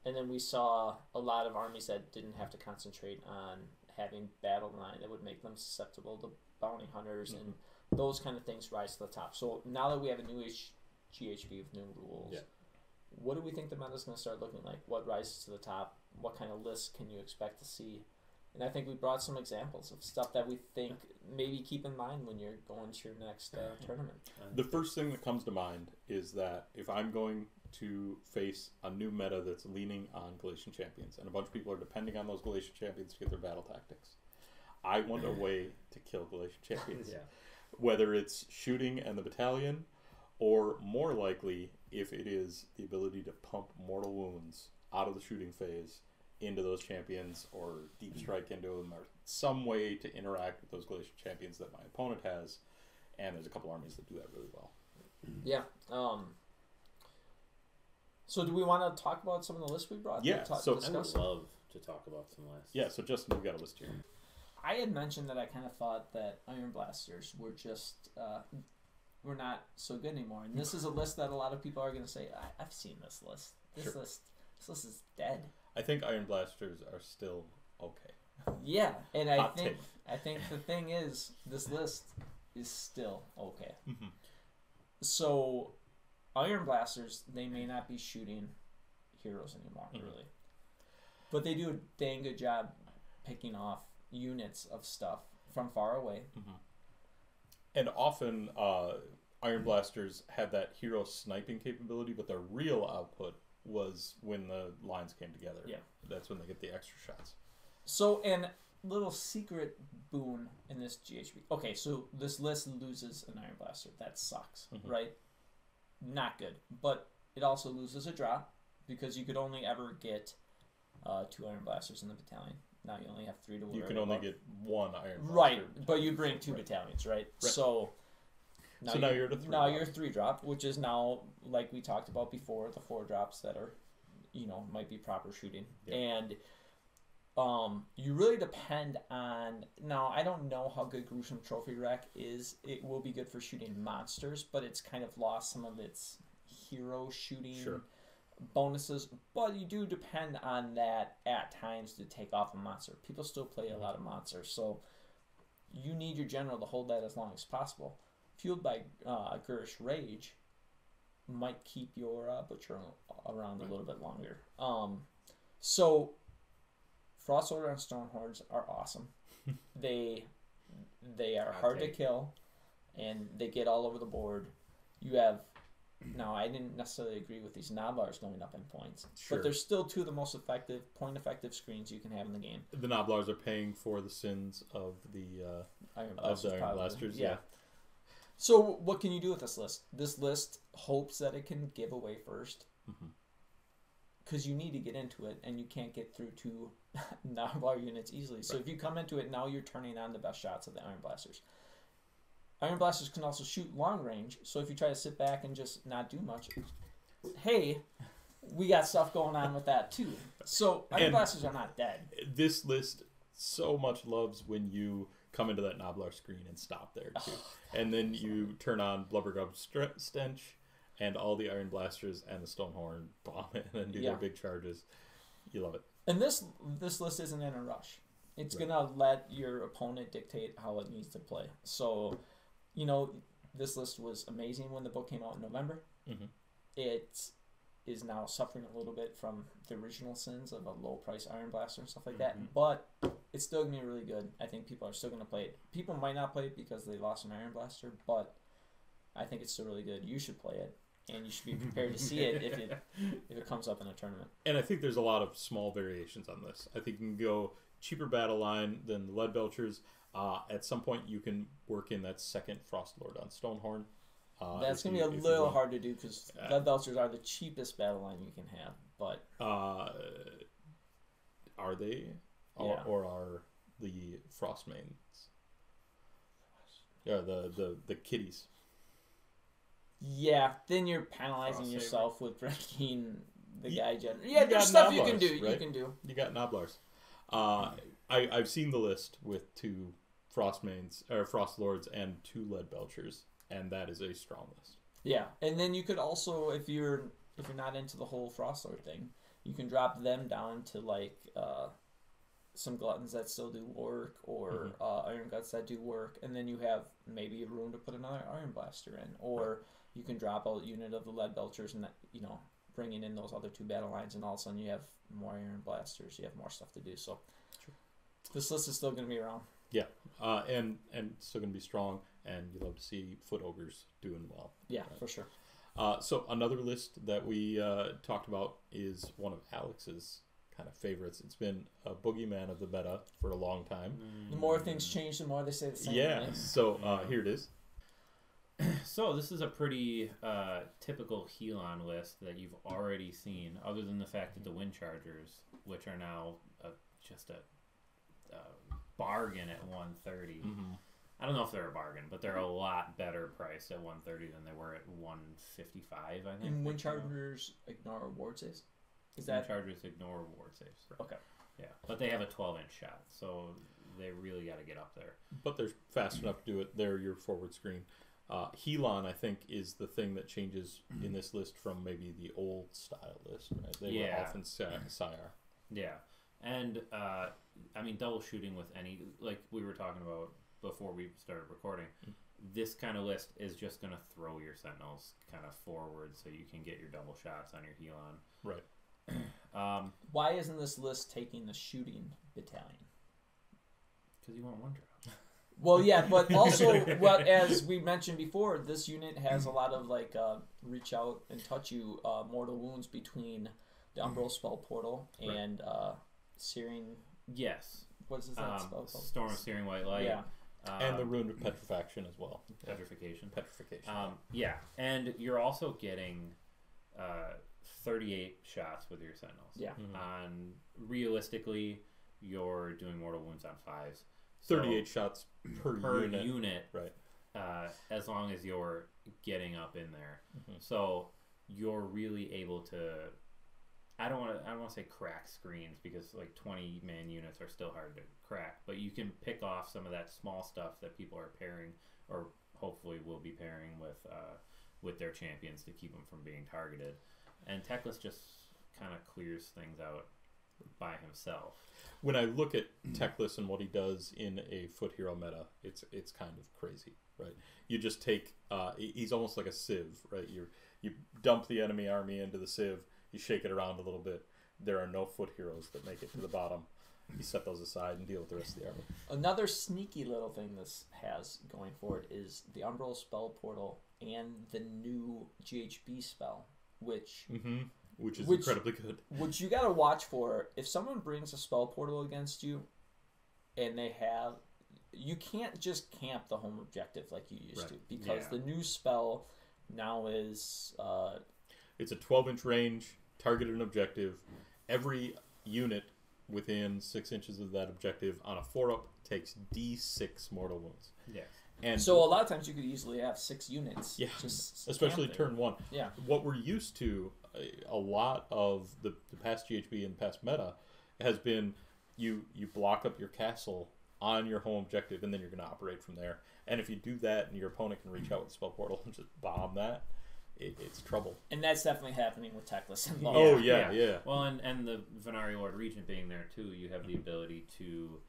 and then we saw a lot of armies that didn't have to concentrate on having battle line that would make them susceptible to bounty hunters and those kind of things rise to the top. So now that we have a new GHB with new rules, what do we think the meta is going to start looking like? What rises to the top? What kind of lists can you expect to see? And I think we brought some examples of stuff that we think maybe keep in mind when you're going to your next tournament. The first thing that comes to mind is that if I'm going to face a new meta that's leaning on Galatian champions, and a bunch of people are depending on those Galatian champions to get their battle tactics. I want a way to kill Galatian champions. Yeah. Whether it's shooting and the battalion, or more likely, if it is the ability to pump mortal wounds out of the shooting phase into those champions, or deep strike into them, or some way to interact with those Galatian champions that my opponent has. And there's a couple armies that do that really well. Yeah. So do we want to talk about some of the lists we brought? Yeah, so I would love to talk about some lists. Yeah, so Justin, you've got a list here. I had mentioned that I kind of thought that Iron Blasters were just were not so good anymore, and this is a list that a lot of people are going to say, I've seen this list. This list is dead. I think Iron Blasters are still okay. Yeah, and I Hot think take. the thing is, this list is still okay. Mm-hmm. So, Iron Blasters, they may not be shooting heroes anymore, really, but they do a dang good job picking off units of stuff from far away. Mm-hmm. And often, Iron Blasters had that hero sniping capability, but their real output was when the lines came together. Yeah. That's when they get the extra shots. So, and little secret boon in this GHB. Okay, so this list loses an Iron Blaster. That sucks, right? Not good. But it also loses a drop because you could only ever get 2 Iron Blasters in the battalion. Now you only have 3 to worry You can only about. get 1 Iron Blaster. Right, but you bring 2 battalions, right? So now you're at a 3 Now drop. you're 3 drop, which is now, like we talked about before, the 4 drops that are, might be proper shooting. Yeah. And you really depend on, now I don't know how good Gruesome Trophy Rack is. It will be good for shooting monsters, but it's kind of lost some of its hero shooting bonuses, but you do depend on that at times to take off a monster. People still play a lot of monsters, so you need your general to hold that as long as possible. Fueled by Gurish Rage might keep your Butcher around a little bit longer. So Frost Order and Stonehorns are awesome. They are hard to kill, and they get all over the board. You have, now I didn't necessarily agree with these Noblars going up in points, but they're still 2 of the most effective screens you can have in the game. The Noblars are paying for the sins of the Iron Blasters. Yeah. So what can you do with this list? This list hopes that it can give away first, because you need to get into it, and you can't get through 2 Noblar units easily. So if you come into it, now you're turning on the best shots of the Iron Blasters. Iron Blasters can also shoot long range, so if you try to sit back and just not do much, hey, we got stuff going on with that too. So Iron Blasters are not dead. This list so much loves when you come into that Noblar screen and stop there too. And then you turn on Blubbergub Stench and all the Iron Blasters and the Stonehorn bomb it and then do their big charges. You love it. And this list isn't in a rush. It's gonna let your opponent dictate how it needs to play. So, this list was amazing when the book came out in November. It is now suffering a little bit from the original sins of a low price Iron Blaster and stuff like that. But it's still gonna be really good. I think people are still gonna play it. People might not play it because they lost an Iron Blaster, but I think it's still really good. You should play it, and you should be prepared to see it if it comes up in a tournament. And I think there's a lot of small variations on this. I think you can go cheaper battle line than the Lead Belchers. At some point, you can work in that second Frost Lord on Stonehorn. That's going to be a little hard to do because Lead Belchers are the cheapest battle line you can have. But are they? Yeah. Or are the Frostmanes? Yeah, the kitties. Yeah, then you're penalizing yourself with breaking the guy gen. You Yeah, there's stuff Noblars, you can do. right? You can do. You got Noblars. I've seen the list with 2 Frostmanes or Frost Lords and 2 Lead Belchers, and that is a strong list. Yeah, and then you could also, if you're not into the whole Frost Lord thing, you can drop them down to like some Gluttons that still do work, or Iron Guts that do work, and then you have maybe room to put another Iron Blaster in, or you can drop a unit of the Lead Belchers and bringing in those other 2 battle lines, and all of a sudden you have more Iron Blasters, you have more stuff to do. So this list is still going to be around. Yeah, and still going to be strong, and you love to see Foot Ogres doing well. Yeah, for sure. So another list that we talked about is one of Alex's kind of favorites. It's been a boogeyman of the meta for a long time. The more things change, the more they say the same. Yeah. Right? So here it is. So this is a pretty typical Helon list that you've already seen, other than the fact that the Wind Chargers, which are now just a bargain at 130. I don't know if they're a bargain, but they're a lot better priced at 130 than they were at 155. I think. And Wind Chargers ignore ward saves. Is that Wind Chargers ignore ward saves? okay? Yeah, but they have a 12-inch shot, so they really got to get up there. But they're fast enough to do it. They're your forward screen. Helon, I think, is the thing that changes in this list from maybe the old style list, right? They were often Sire. Yeah, and I mean, double shooting with any, like we were talking about before we started recording, this kind of list is just going to throw your Sentinels kind of forward so you can get your double shots on your Helon. Right. Why isn't this list taking the shooting battalion? Because you want one drop. Well, yeah, but also, as we mentioned before, this unit has a lot of like reach out and touch you mortal wounds between the Umbral Spell Portal and Searing. Yes. What is that spell called? Storm of Searing White Light. Yeah. And the Rune of Petrifaction as well. Petrification. Yeah. And you're also getting 38 shots with your Sentinels. Yeah. On realistically, you're doing mortal wounds on 5s. 38 shots per unit. Right. As long as you're getting up in there. So you're really able to, I don't want to say crack screens, because like 20-man units are still hard to crack, but you can pick off some of that small stuff that people are pairing, or hopefully will be pairing with their champions to keep them from being targeted. And Teclis just kind of clears things out by himself. When I look at Teclis and what he does in a foot hero meta, it's kind of crazy, right? You just take he's almost like a sieve, right? You dump the enemy army into the sieve, you shake it around a little bit. There are no foot heroes that make it to the bottom. You set those aside and deal with the rest of the army. Another sneaky little thing this has going forward is the Umbral Spell Portal and the new GHB spell, which is incredibly good. Which you got to watch for. If someone brings a spell portal against you, and you can't just camp the home objective like you used to, because the new spell now is it's a 12-inch range, targeted an objective. Every unit within 6 inches of that objective on a 4-up takes D6 mortal wounds. Yes. And so a lot of times you could easily have 6 units. Yeah, just especially turn 1. Yeah. What we're used to, a lot of the past GHB and past meta has been you block up your castle on your home objective, and then you're going to operate from there. And if you do that and your opponent can reach out with the spell portal and just bomb that, it's trouble. And that's definitely happening with Teclis. Oh, yeah. Well, and the Venari Lord Regent being there, too, you have the ability to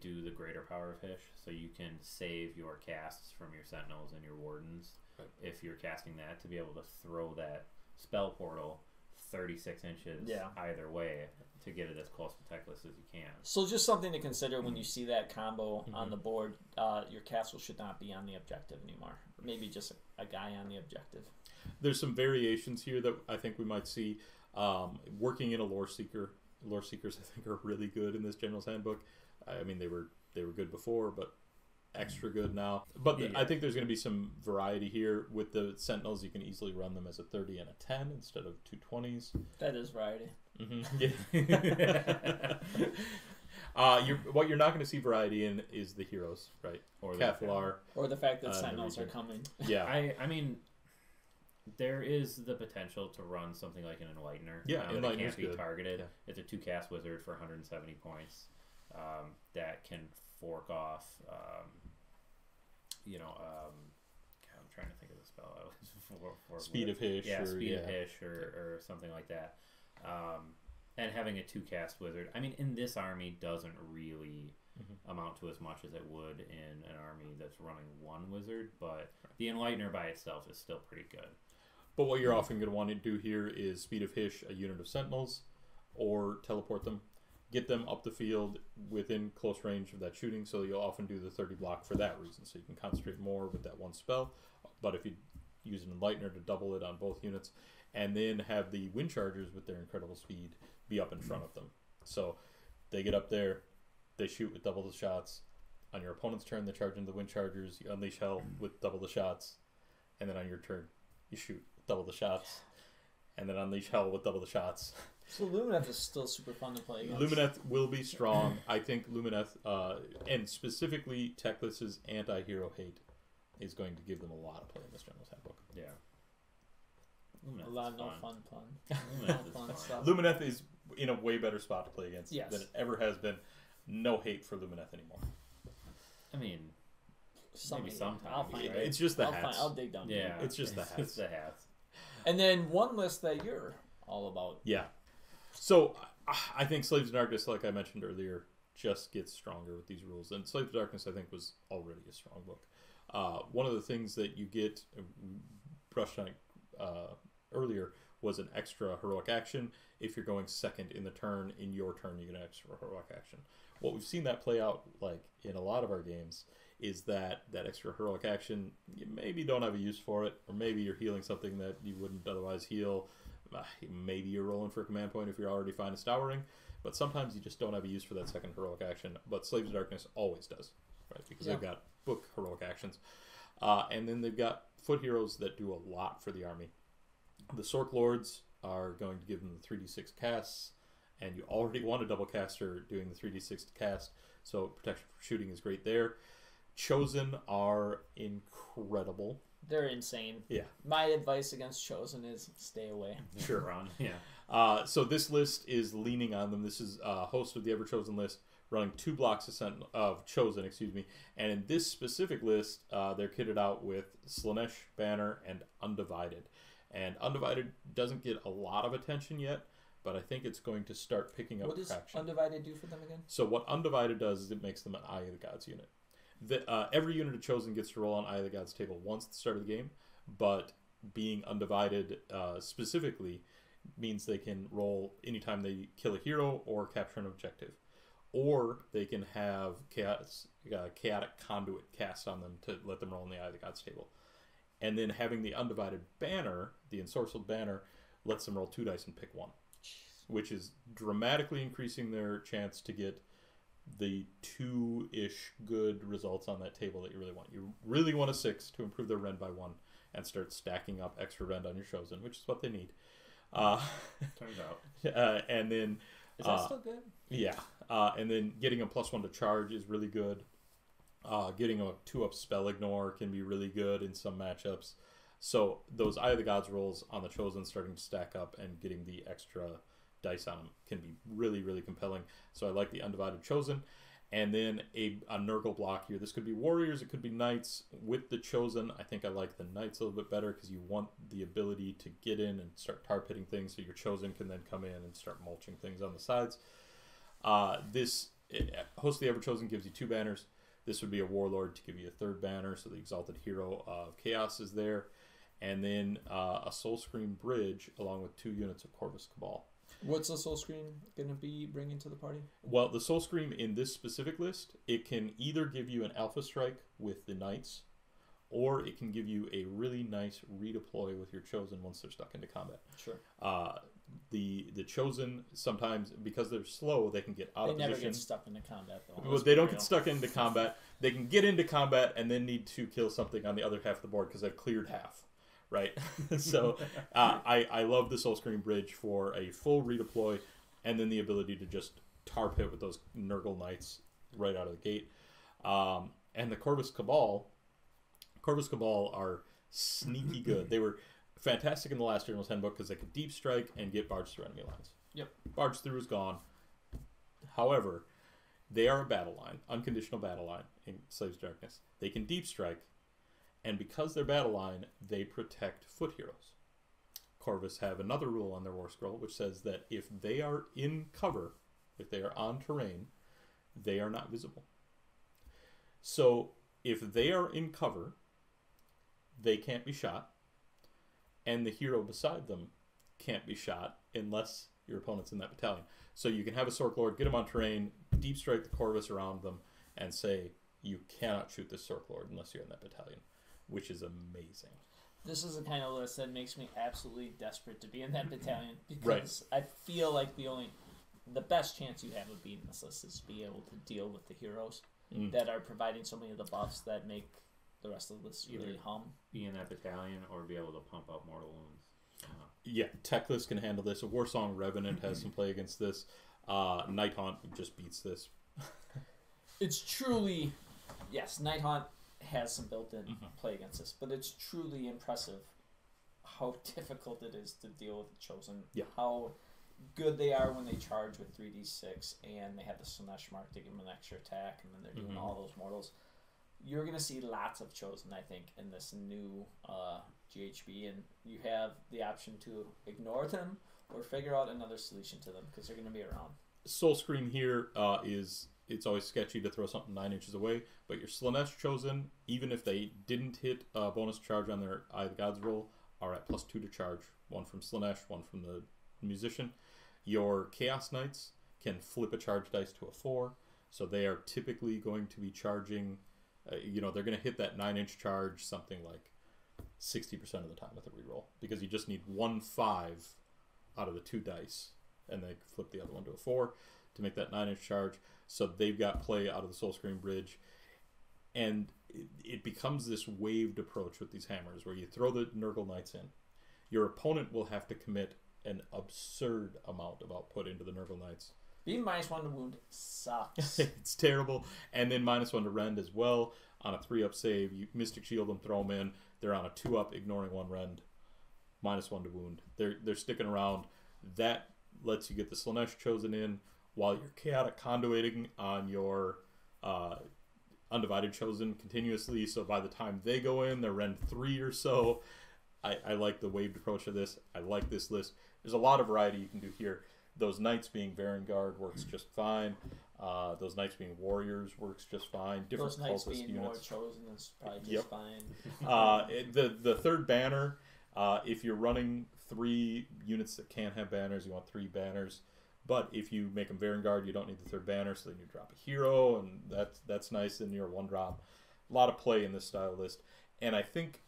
do the greater power of Hish, so you can save your casts from your Sentinels and your Wardens if you're casting that, to be able to throw that spell portal 36 inches either way to get it as close to Teclis as you can. So just something to consider when you see that combo on the board. Your castle should not be on the objective anymore. Maybe just a guy on the objective. There's some variations here that I think we might see. Working in a Lore Seeker. Lore Seekers, I think, are really good in this General's Handbook. I mean, they were good before, but extra good now. But I think there's going to be some variety here. With the Sentinels, you can easily run them as a 30 and a 10 instead of 2 20s. That is variety. What you're not going to see variety in is the heroes, right? Or Kevlar. Or the fact that Sentinels are coming. Yeah. I mean, there is the potential to run something like an Enlightener. Yeah, Enlightener can't be good. targeted. Yeah. It's a 2-cast wizard for 170 points that can fork off, God, I'm trying to think of the spell. Speed of Hish. Speed of Hish or something like that. And having a 2-cast wizard, I mean, in this army doesn't really amount to as much as it would in an army that's running 1 wizard, but the Enlightener by itself is still pretty good. But what you're often going to want to do here is Speed of Hish a unit of Sentinels, or teleport them, get them up the field within close range of that shooting, so you'll often do the 30 block for that reason, so you can concentrate more with that one spell. But if you use an Enlightener to double it on both units, and then have the Wind Chargers with their incredible speed be up in front of them. So they get up there, they shoot with double the shots. On your opponent's turn, they charge into the Wind Chargers, you unleash hell with double the shots, and then on your turn, you shoot with double the shots, and then unleash hell with double the shots. So Lumineth is still super fun to play against. Lumineth will be strong. I think Lumineth, and specifically Teclis's anti-hero hate, is going to give them a lot of play in this General's Handbook. Yeah. A lot of no fun. Lumineth is fun fun. stuff. Lumineth is in a way better spot to play against Yes. than it ever has been. No hate for Lumineth anymore. I mean, maybe sometimes. I'll find right? it. It's just the hats. I'll dig down. Yeah, It's just the hats. It's the hats. And then one list that you're all about. Yeah. So I think Slaves of Darkness, like I mentioned earlier, just gets stronger with these rules. And Slaves of Darkness, I think, was already a strong book. One of the things that you get, brushed on earlier, was an extra heroic action. If you're going second in the turn, in your turn, you get an extra heroic action. What we've seen that play out like in a lot of our games is that extra heroic action, you maybe don't have a use for it, or maybe you're healing something that you wouldn't otherwise heal. Maybe you're rolling for a command point if you're already fine to Stowering, but sometimes you just don't have a use for that second heroic action. But Slaves of Darkness always does, right? Because they've got book heroic actions. And then they've got foot heroes that do a lot for the army. The Sork Lords are going to give them the 3d6 casts, and you already want a double caster doing the 3d6 cast, so protection for shooting is great there. Chosen are incredible. They're insane. Yeah. My advice against Chosen is stay away. Sure. Run. Yeah. So this list is leaning on them. This is host of the Ever Chosen list, running 2 blocks of Chosen, and in this specific list, they're kitted out with Slanesh, Banner, and Undivided. And Undivided doesn't get a lot of attention yet, but I think it's going to start picking up traction. What does Undivided do for them again? So what Undivided does is it makes them an Eye of the Gods unit. Every unit of Chosen gets to roll on Eye of the Gods table once at the start of the game, but being Undivided specifically means they can roll anytime they kill a hero or capture an objective. Or they can have Chaotic Conduit cast on them to let them roll on the Eye of the Gods table. And then having the Undivided Banner, the Ensorcelled Banner, lets them roll 2 dice and pick 1. Which is dramatically increasing their chance to get the 2-ish good results on that table that you really want. You really want a 6 to improve their rend by 1 and start stacking up extra rend on your Chosen, which is what they need. Turns out. And then... Is that still good? Yeah. And then getting a +1 to charge is really good. Getting a 2-up Spell Ignore can be really good in some matchups. So those Eye of the Gods rolls on the Chosen starting to stack up and getting the extra dice on them can be really, really compelling. So I like the Undivided Chosen. And then a Nurgle block here. This could be Warriors, it could be Knights. With the Chosen, I think I like the Knights a little bit better because you want the ability to get in and start tar pitting things so your Chosen can then come in and start mulching things on the sides. This Host of the Ever Chosen gives you 2 banners. This would be a Warlord to give you a 3rd banner, so the Exalted Hero of Chaos is there. And then a Soul Scream Bridge along with 2 units of Corvus Cabal. What's the Soul Scream going to be bringing to the party? Well, the Soul Scream in this specific list, it can either give you an Alpha Strike with the Knights, or it can give you a really nice redeploy with your Chosen once they're stuck into combat. Sure. The Chosen, sometimes, because they're slow, they can get out of position. They never get stuck into combat, though. Well, they don't get stuck into combat. They can get into combat and then need to kill something on the other half of the board because they've cleared half. Right? So I love the Soul Scream Bridge for a full redeploy and then the ability to just tar pit with those Nurgle Knights right out of the gate. And the Corvus Cabal are sneaky good. They were fantastic in the last General's Handbook because they could deep strike and get barge through enemy lines. Yep. Barge through is gone. However, they are a battle line, unconditional battle line in Slaves of Darkness. They can deep strike. And because they're battle line, they protect foot heroes. Corvus have another rule on their War Scroll, which says that if they are in cover, if they are on terrain, they are not visible. So if they are in cover, they can't be shot, and the hero beside them can't be shot unless your opponent's in that battalion. So you can have a Sork Lord, get them on terrain, deep strike the Corvus around them, and say, you cannot shoot this Sork Lord unless you're in that battalion. Which is amazing. This is the kind of list that makes me absolutely desperate to be in that battalion because I feel like the best chance you have of beating this list is to be able to deal with the heroes that are providing so many of the buffs that make the rest of the list really hum. Be in that battalion or be able to pump out mortal wounds. Yeah, Tech List can handle this. A Warsong Revenant has some play against this. Nighthaunt just beats this. It's truly, yes, Nighthaunt has some built-in play against this, but it's truly impressive how difficult it is to deal with the Chosen. Yeah. How good they are when they charge with 3d6 and they have the Slanesh mark to give them an extra attack, and then they're doing all those mortals. You're going to see lots of Chosen, I think, in this new GHB, and you have the option to ignore them or figure out another solution to them because they're going to be around. Soul Screen here is it's always sketchy to throw something 9 inches away, but your Slanesh Chosen, even if they didn't hit a bonus charge on their Eye of the Gods roll, are at +2 to charge. One from Slanesh, one from the Musician. Your Chaos Knights can flip a charge dice to a 4, so they are typically going to be charging, they're going to hit that 9-inch charge something like 60% of the time with a reroll, because you just need 1 5 out of the 2 dice, and they flip the other one to a 4 to make that 9-inch charge. So they've got play out of the Soul Screen Bridge, and it becomes this waved approach with these hammers where you throw the Nurgle Knights in. Your opponent will have to commit an absurd amount of output into the Nurgle Knights. Being -1 to wound sucks. It's terrible. And then -1 to rend as well. On a 3-up save, you Mystic Shield them, throw them in. They're on a 2-up, ignoring 1 rend. -1 to wound. They're sticking around. That lets you get the Slanesh Chosen in while you're chaotic conduiting on your Undivided Chosen continuously. So by the time they go in, they're rend 3 or so. I like the waved approach to this. I like this list. There's a lot of variety you can do here. Those Knights being Varangard works just fine. Those Knights being Warriors works just fine. Different Those Knights cultist being units. more Chosen is probably just fine. The third banner, if you're running 3 units that can't have banners, you want 3 banners. But if you make them Varangard, you don't need the third banner, so then you drop a hero, and that's nice in your 1-drop. A lot of play in this style list. And I think,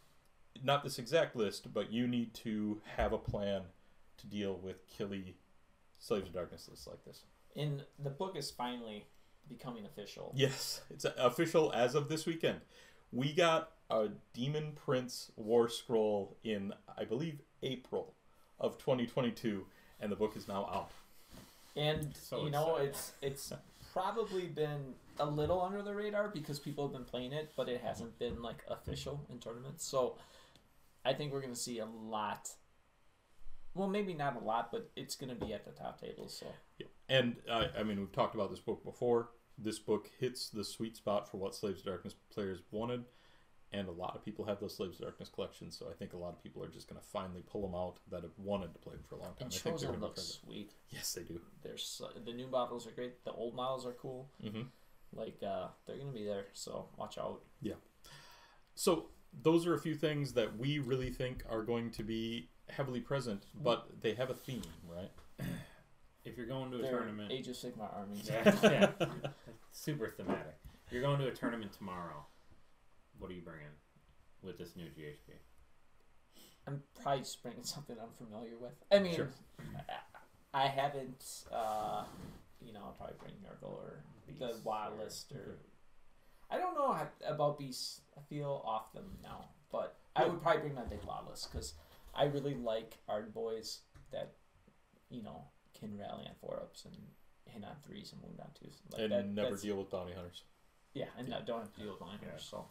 not this exact list, but you need to have a plan to deal with killy Slaves of Darkness lists like this. And the book is finally becoming official. Yes, it's official as of this weekend. We got a Demon Prince War Scroll in, I believe, April of 2022, and the book is now out. And, it's probably been a little under the radar because people have been playing it, but it hasn't been, official in tournaments. So I think we're going to see a lot. Well, maybe not a lot, but it's going to be at the top tables. So. Yeah. And, we've talked about this book before. This book hits the sweet spot for what Slaves of Darkness players wanted, and a lot of people have those Slaves of Darkness collections, so I think a lot of people are just going to finally pull them out that have wanted to play them for a long time. And I think they're Chosen going to looks sweet. Yes, they do. There's the new models are great. The old models are cool. Mm-hmm. They're going to be there, so watch out. Yeah. So those are a few things that we really think are going to be heavily present, but they have a theme, right? If you're going to a They're tournament, Age of Sigmar armies. yeah, super thematic. You're going to a tournament tomorrow. What are you bringing with this new GHB? I'm probably just bringing something I'm familiar with. I mean, Sure. I haven't. I'll probably bring Nurgle or Beast the Wild List or. I don't know about Beasts. I feel off them now, but I would probably bring my big Wild List because I really like Ard Boys that, can rally on 4-ups and hit on 3s and wound on 2s. And never deal with bounty hunters. Yeah, and don't have to deal with bounty hunters. So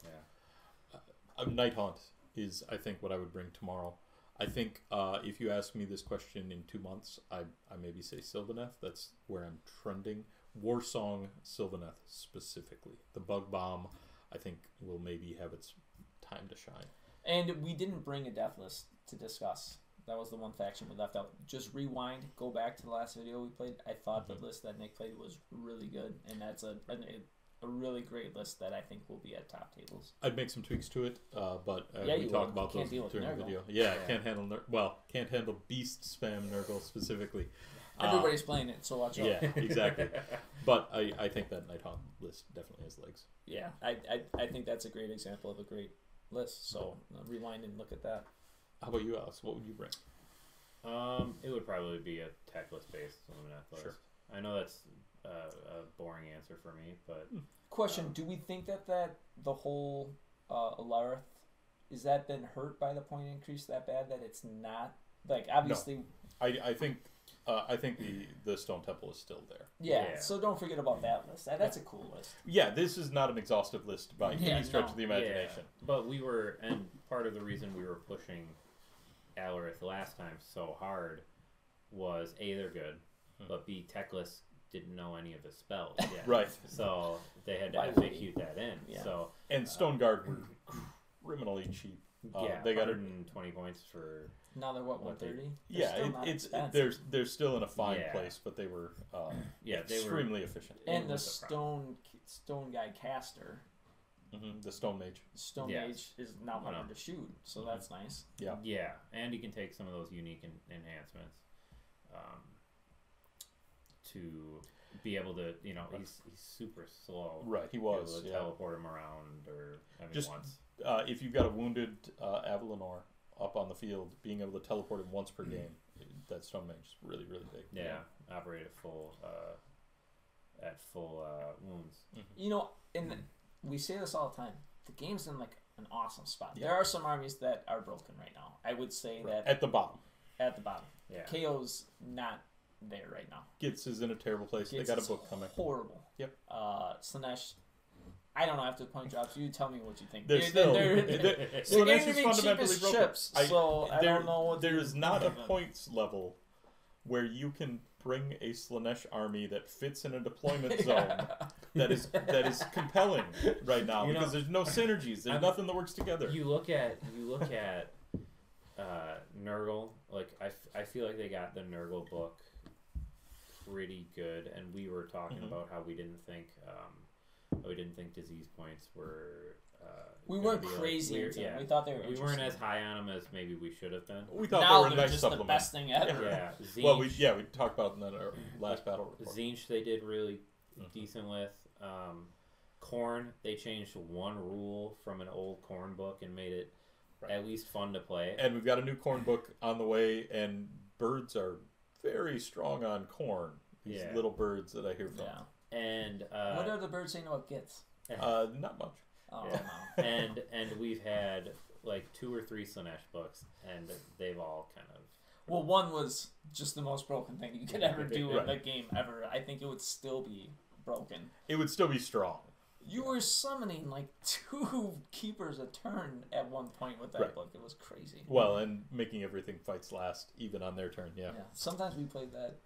Nighthaunt is, I think, what I would bring tomorrow. I think if you ask me this question in 2 months, I maybe say Sylvaneth. That's where I'm trending. Warsong Sylvaneth specifically. The Bug Bomb, I think, will maybe have its time to shine. And we didn't bring a death list to discuss. That was the one faction we left out. Just rewind, go back to the last video we played. I thought the list that Nick played was really good, and that's a really great list that I think will be at top tables. I'd make some tweaks to it, but we you talk will. about Can't those deal with during the Nurgle. video. Yeah, can't handle beast spam Nurgle specifically. Everybody's playing it, so watch out. Yeah, exactly. But I think that Nighthaunt list definitely has legs. Yeah, I think that's a great example of a great list. So rewind and look at that. How about you, Alex? What would you bring? It would probably be a techless based Lumineth list. Sure. I know that's a boring answer for me, but Question: do we think that the whole Alarith is that been hurt by the point increase that bad that it's not like obviously? No. I think the Stone Temple is still there. Yeah. So don't forget about that list. That's a cool list. Yeah, this is not an exhaustive list by any stretch of the imagination. Yeah, but we were, and part of the reason we were pushing Alarith last time so hard was A, they're good, but B, techless didn't know any of his spells yet. Right. So they had to execute that in. Yeah. So and Stone Guard were criminally cheap. They got 120 points for. Now they're what 130. They're still in a fine place, but they were extremely efficient. And the stone guy caster, the Stone Mage. Mage is now harder to shoot, so that's nice. Yeah, and he can take some of those unique enhancements to be able to, he's super slow. Right, he was. Be able to teleport him around, or just once. If you've got a wounded Avalanor up on the field, being able to teleport him once per game, that Stone Mage is really, really big. Yeah, operate at full wounds. And we say this all the time. The game's in like an awesome spot. There are some armies that are broken right now. I would say that at the bottom. Yeah. KO's not there right now. Gitz is in a terrible place. They got a book coming. Horrible. Yep. Slanesh, I don't know. After the point drops, you tell me what you think. Slanesh is fundamentally broken. Ships, so I don't know what there is not a points level where you can bring a Slanesh army that fits in a deployment zone that is compelling right now because there's no synergies. There's nothing that works together. You look at Nurgle. Like I feel like they got the Nurgle book pretty good, and we were talking about how we didn't think disease points were. We weren't crazy. We thought they were. We weren't as high on them as maybe we should have been. We thought now they were a nice just supplement. The best thing ever. Yeah. Zinch, well, we talked about in our last battle report. Zinch they did really decent with. Corn, they changed one rule from an old Corn book and made it at least fun to play. And we've got a new Corn book on the way, and birds are very strong on Corn. These little birds that I hear from. Yeah. And what are the birds saying about Gitz? Not much. Oh no. and we've had like 2 or 3 Slanesh books, and they've all kind of. Well, one was just the most broken thing you could ever do in the game ever. I think it would still be broken. It would still be strong. You were summoning like 2 keepers a turn at one point with that book. It was crazy. Well, and making everything fights last even on their turn. Yeah. Sometimes we played that.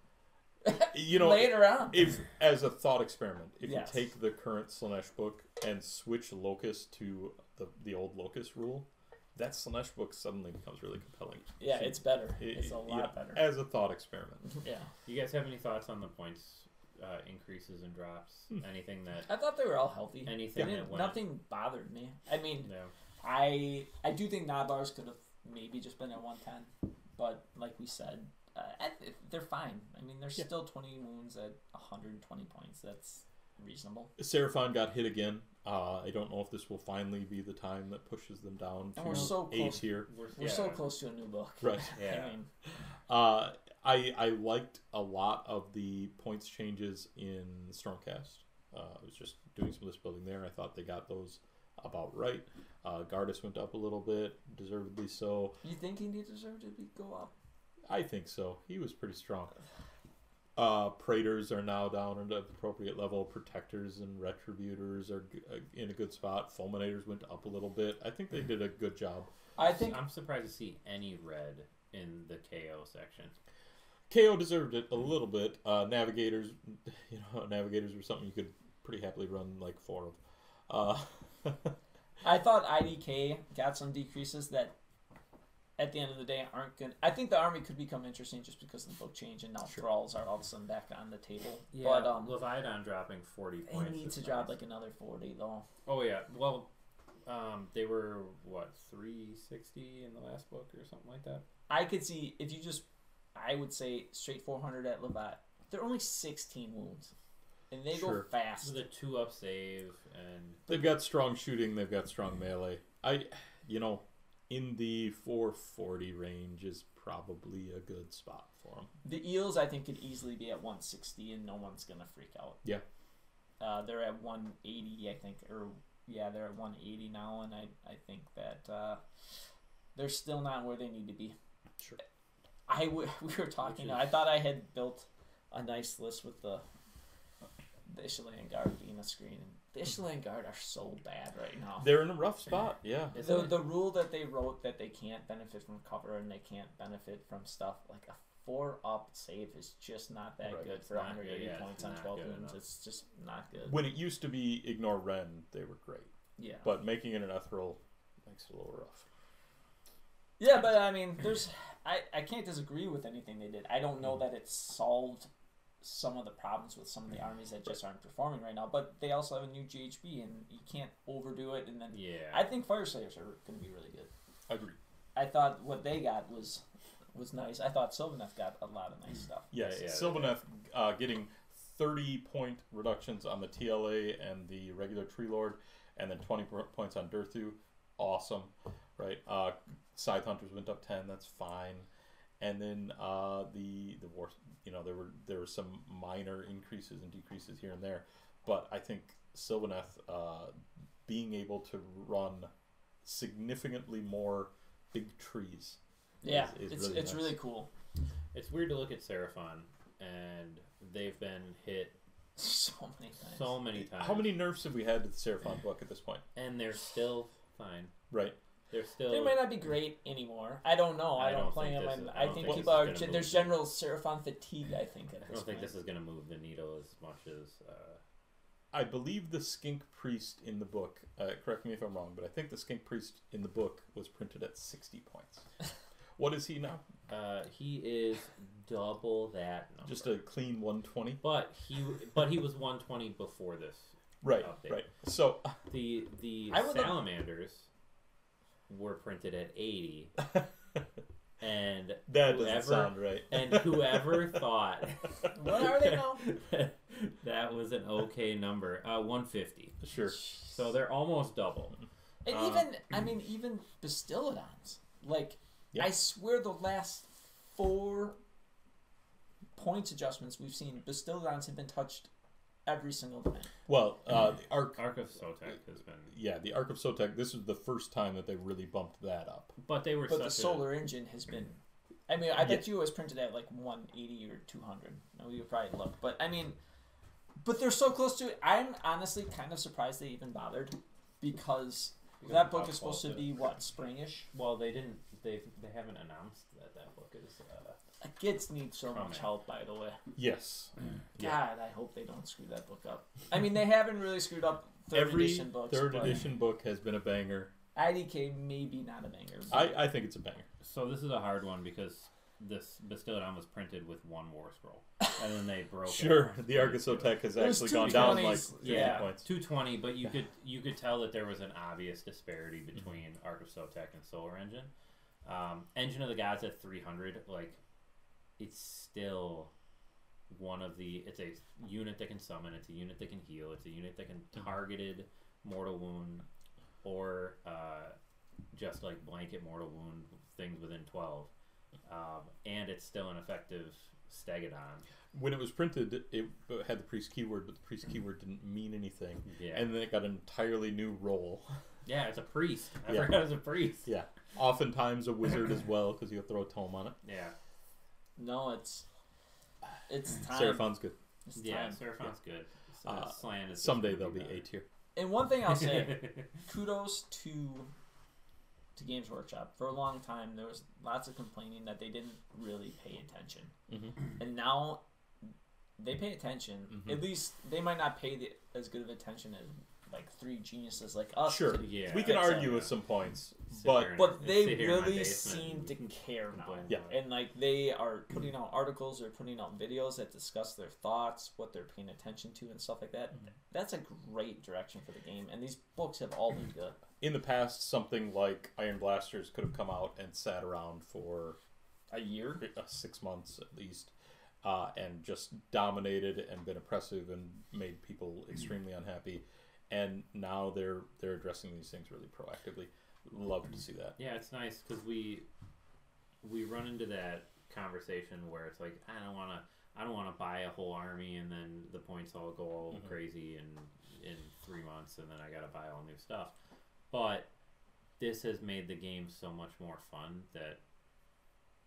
Later on, if as a thought experiment, if yes. you take the current Slanesh book and switch Locust to the old Locust rule, that Slanesh book suddenly becomes really compelling. Yeah, it's better. It's a lot better. As a thought experiment. Yeah. You guys have any thoughts on the points increases and drops? Anything that I thought they were all healthy. Anything that went, nothing bothered me. I mean, I do think Nabars could have maybe just been at 110, but like we said. They're fine. I mean, there's still 20 wounds at 120 points. That's reasonable. Seraphon got hit again. I don't know if this will finally be the time that pushes them down to we're so close. here. We're so close to a new book. Right. Yeah. I liked a lot of the points changes in Stormcast. I was just doing some list building there. I thought they got those about right. Gardas went up a little bit, deservedly so. You think he deserved to go up? I think so. He was pretty strong. Praetors are now down at an appropriate level. Protectors and Retributors are in a good spot. Fulminators went up a little bit. I think they did a good job. I'm surprised to see any red in the KO section. KO deserved it a little bit. Navigators were something you could pretty happily run like 4 of. I thought IDK got some decreases that at the end of the day aren't good. I think the army could become interesting just because of the book change and now Thralls are all of a sudden back on the table. Yeah, but Leviathan dropping 40 points. They need to drop like another 40 though. Oh yeah, well, they were what 360 in the last book or something like that. I could see if you just, I would say straight 400 at Leviathan. They're only 16 wounds, and they go fast. The 2-up save and they've got strong shooting. They've got strong melee. in the 440 range is probably a good spot for them. The Eels, I think, could easily be at 160, and no one's gonna freak out. Yeah. They're at 180, I think, they're at 180 now, and I think that they're still not where they need to be. Sure. We were talking. I thought I had built a nice list with the Echelon Guard being a screen. The Echelon Guard are so bad right now. They're in a rough spot. Yeah. The rule that they wrote that they can't benefit from cover and they can't benefit from stuff like a 4-up save is just not that good for 180 points on 12 wounds. It's just not good. When it used to be ignore Ren, they were great. Yeah. But making it an ethereal makes it a little rough. Yeah, but I mean, I can't disagree with anything they did. I don't know that it solved some of the problems with some of the armies that just aren't performing right now, but they also have a new GHB, and you can't overdo it. And then I think Fire Slayers are going to be really good. Agreed. I thought what they got was nice. I thought Sylvaneth got a lot of nice stuff. Yes, Sylvaneth getting 30-point reductions on the TLA and the regular Tree Lord, and then 20 points on Durthu. Awesome, right? Scythe Hunters went up 10. That's fine. And then the war, there were some minor increases and decreases here and there, but I think Sylvaneth being able to run significantly more big trees. Yeah, is really it's nice. really cool. It's weird to look at Seraphon, and they've been hit so many times. How many nerfs have we had to the Seraphon book at this point? And they're still fine. Right. They might not be great anymore. I don't know. I don't play them. I think people are. There's general Seraphon fatigue. I think. I don't think this is going to move the needle as much as. I believe the Skink Priest in the book. Correct me if I'm wrong, but I think the Skink Priest in the book was printed at 60 points. What is he now? He is double that number. Just a clean 120. But he was 120 before this. Right. Update. Right. So the salamanders were printed at 80. And that doesn't sound right. And whoever thought what are they now? that was an okay number. 150. Sure. So they're almost double. And even Bastillodons. Like I swear the last 4 points adjustments we've seen, Bastillodons have been touched every single time. Well, the Arc of Sotek has been. Yeah, the Arc of Sotek. This is the first time that they really bumped that up. But they were. But the Solar Engine has been. I mean, I bet you it was printed at like 180 or 200. No, you probably look, but I mean, but they're so close to it. I'm honestly kind of surprised they even bothered, because that book is supposed to be what, springish. Well, they didn't. They haven't announced that book is. Kids need so much help, by the way. Yes. God, I hope they don't screw that book up. I mean, they haven't really screwed up Every edition books. Third edition book has been a banger. IDK maybe not a banger. I think it's a banger. So this is a hard one because this Bastillodon was printed with 1 war scroll, and then they broke. Sure, the Arc of Sotek has actually gone down like 50 points. 220, but you could tell that there was an obvious disparity between Arc of Sotek and Solar Engine. Engine of the Gods at 300, like. It's still one of the. It's a unit that can summon. It's a unit that can heal. It's a unit that can targeted mortal wound, or just like blanket mortal wound things within 12. And it's still an effective Stegodon. When it was printed, it had the priest keyword, but the priest keyword didn't mean anything. Yeah. And then it got an entirely new role. Yeah, it's a priest. I forgot it's a priest. Yeah. Oftentimes a wizard as well, because you'll throw a tome on it. Yeah. No, it's time. Seraphon's good. Seraphon's good. Slan is someday they'll be A tier. And one thing I'll say, kudos to Games Workshop. For a long time, there was lots of complaining that they didn't really pay attention. Mm-hmm. And now they pay attention. Mm-hmm. At least they might not pay as good of attention as like 3 geniuses like us. Sure, we can argue with some points, but they really seem to care now. Yeah, and like they are putting out articles, they're putting out videos that discuss their thoughts, what they're paying attention to, and stuff like that. Mm-hmm. That's a great direction for the game, and these books have all been good. In the past, something like Iron Blasters could have come out and sat around for a year, 6 months at least, and just dominated and been oppressive and made people extremely unhappy. And now they're addressing these things really proactively. love to see that. Yeah, it's nice because we run into that conversation where it's like I don't want to buy a whole army and then the points all go all crazy in 3 months and then I gotta buy all new stuff. But this has made the game so much more fun that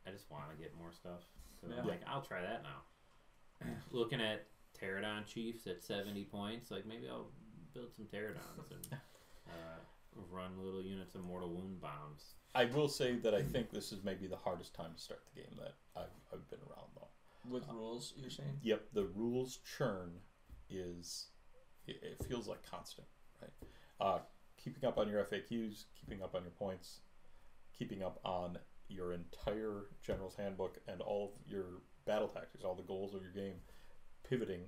I just want to get more stuff. So I'm like, I'll try that now. Looking at Pterodon Chiefs at 70 points, like maybe I'll build some Pterodons and run little units of Mortal Wound bombs. I will say that I think this is maybe the hardest time to start the game that I've been around though. With rules, you're saying? Yep, the rules churn is it feels like constant, right? Keeping up on your FAQs, keeping up on your points, keeping up on your entire General's Handbook and all of your battle tactics, all the goals of your game, pivoting.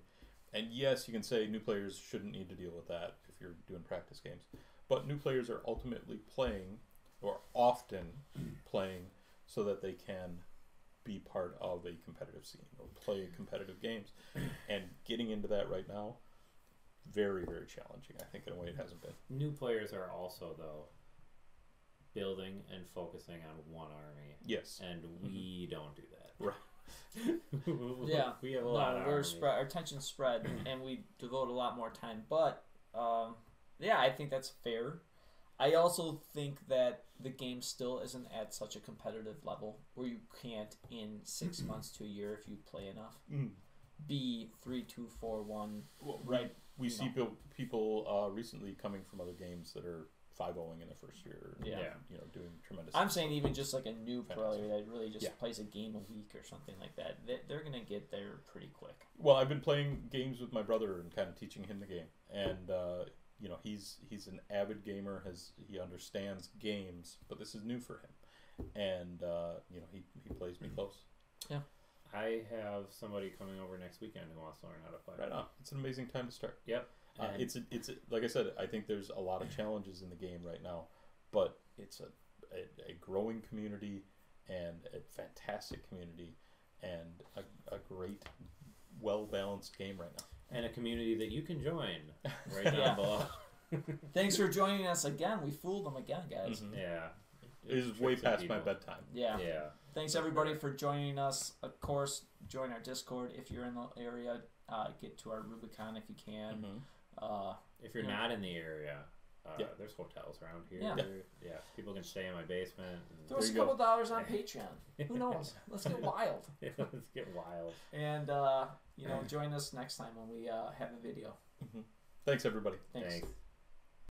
And yes, you can say new players shouldn't need to deal with that if you're doing practice games. But new players are ultimately playing, or often playing, so that they can be part of a competitive scene or play competitive games. And getting into that right now, very, very challenging, I think, in a way it hasn't been. New players are also, though, building and focusing on one army. Yes. And we don't do that. Right. Yeah. We have a lot of armies. Our attention's spread and we devote a lot more time. But, yeah, I think that's fair. I also think that the game still isn't at such a competitive level where you can't, in 6 months to a year, if you play enough, be 3-2-4-1. Well, right. We see people recently coming from other games that are 5-0ing in the first year. Yeah. You know, doing tremendous. I'm saying even just like a new player that really just Yeah. plays a game a week or something like that, they're going to get there pretty quick. Well, I've been playing games with my brother and kind of teaching him the game, and you know, he's an avid gamer. He understands games, but this is new for him, and you know, he plays me close. Yeah. I have somebody coming over next weekend who wants to learn how to play. Right on. It's an amazing time to start. Yep. It's like I said, I think there's a lot of challenges in the game right now, but it's a growing community and a fantastic community and a great, well-balanced game right now. And a community that you can join right down below. Thanks for joining us again. We fooled them again, guys. Mm-hmm. Yeah. It is way past my bedtime. Yeah. Yeah. Thanks everybody for joining us. Of course, join our Discord if you're in the area. Get to our Rubicon if you can. If you're not in the area, there's hotels around here. Yeah. People can stay in my basement. Throw us a couple dollars on Patreon. Who knows? Let's get wild. Let's get wild. And you know, join us next time when we have a video. Thanks everybody. Thanks.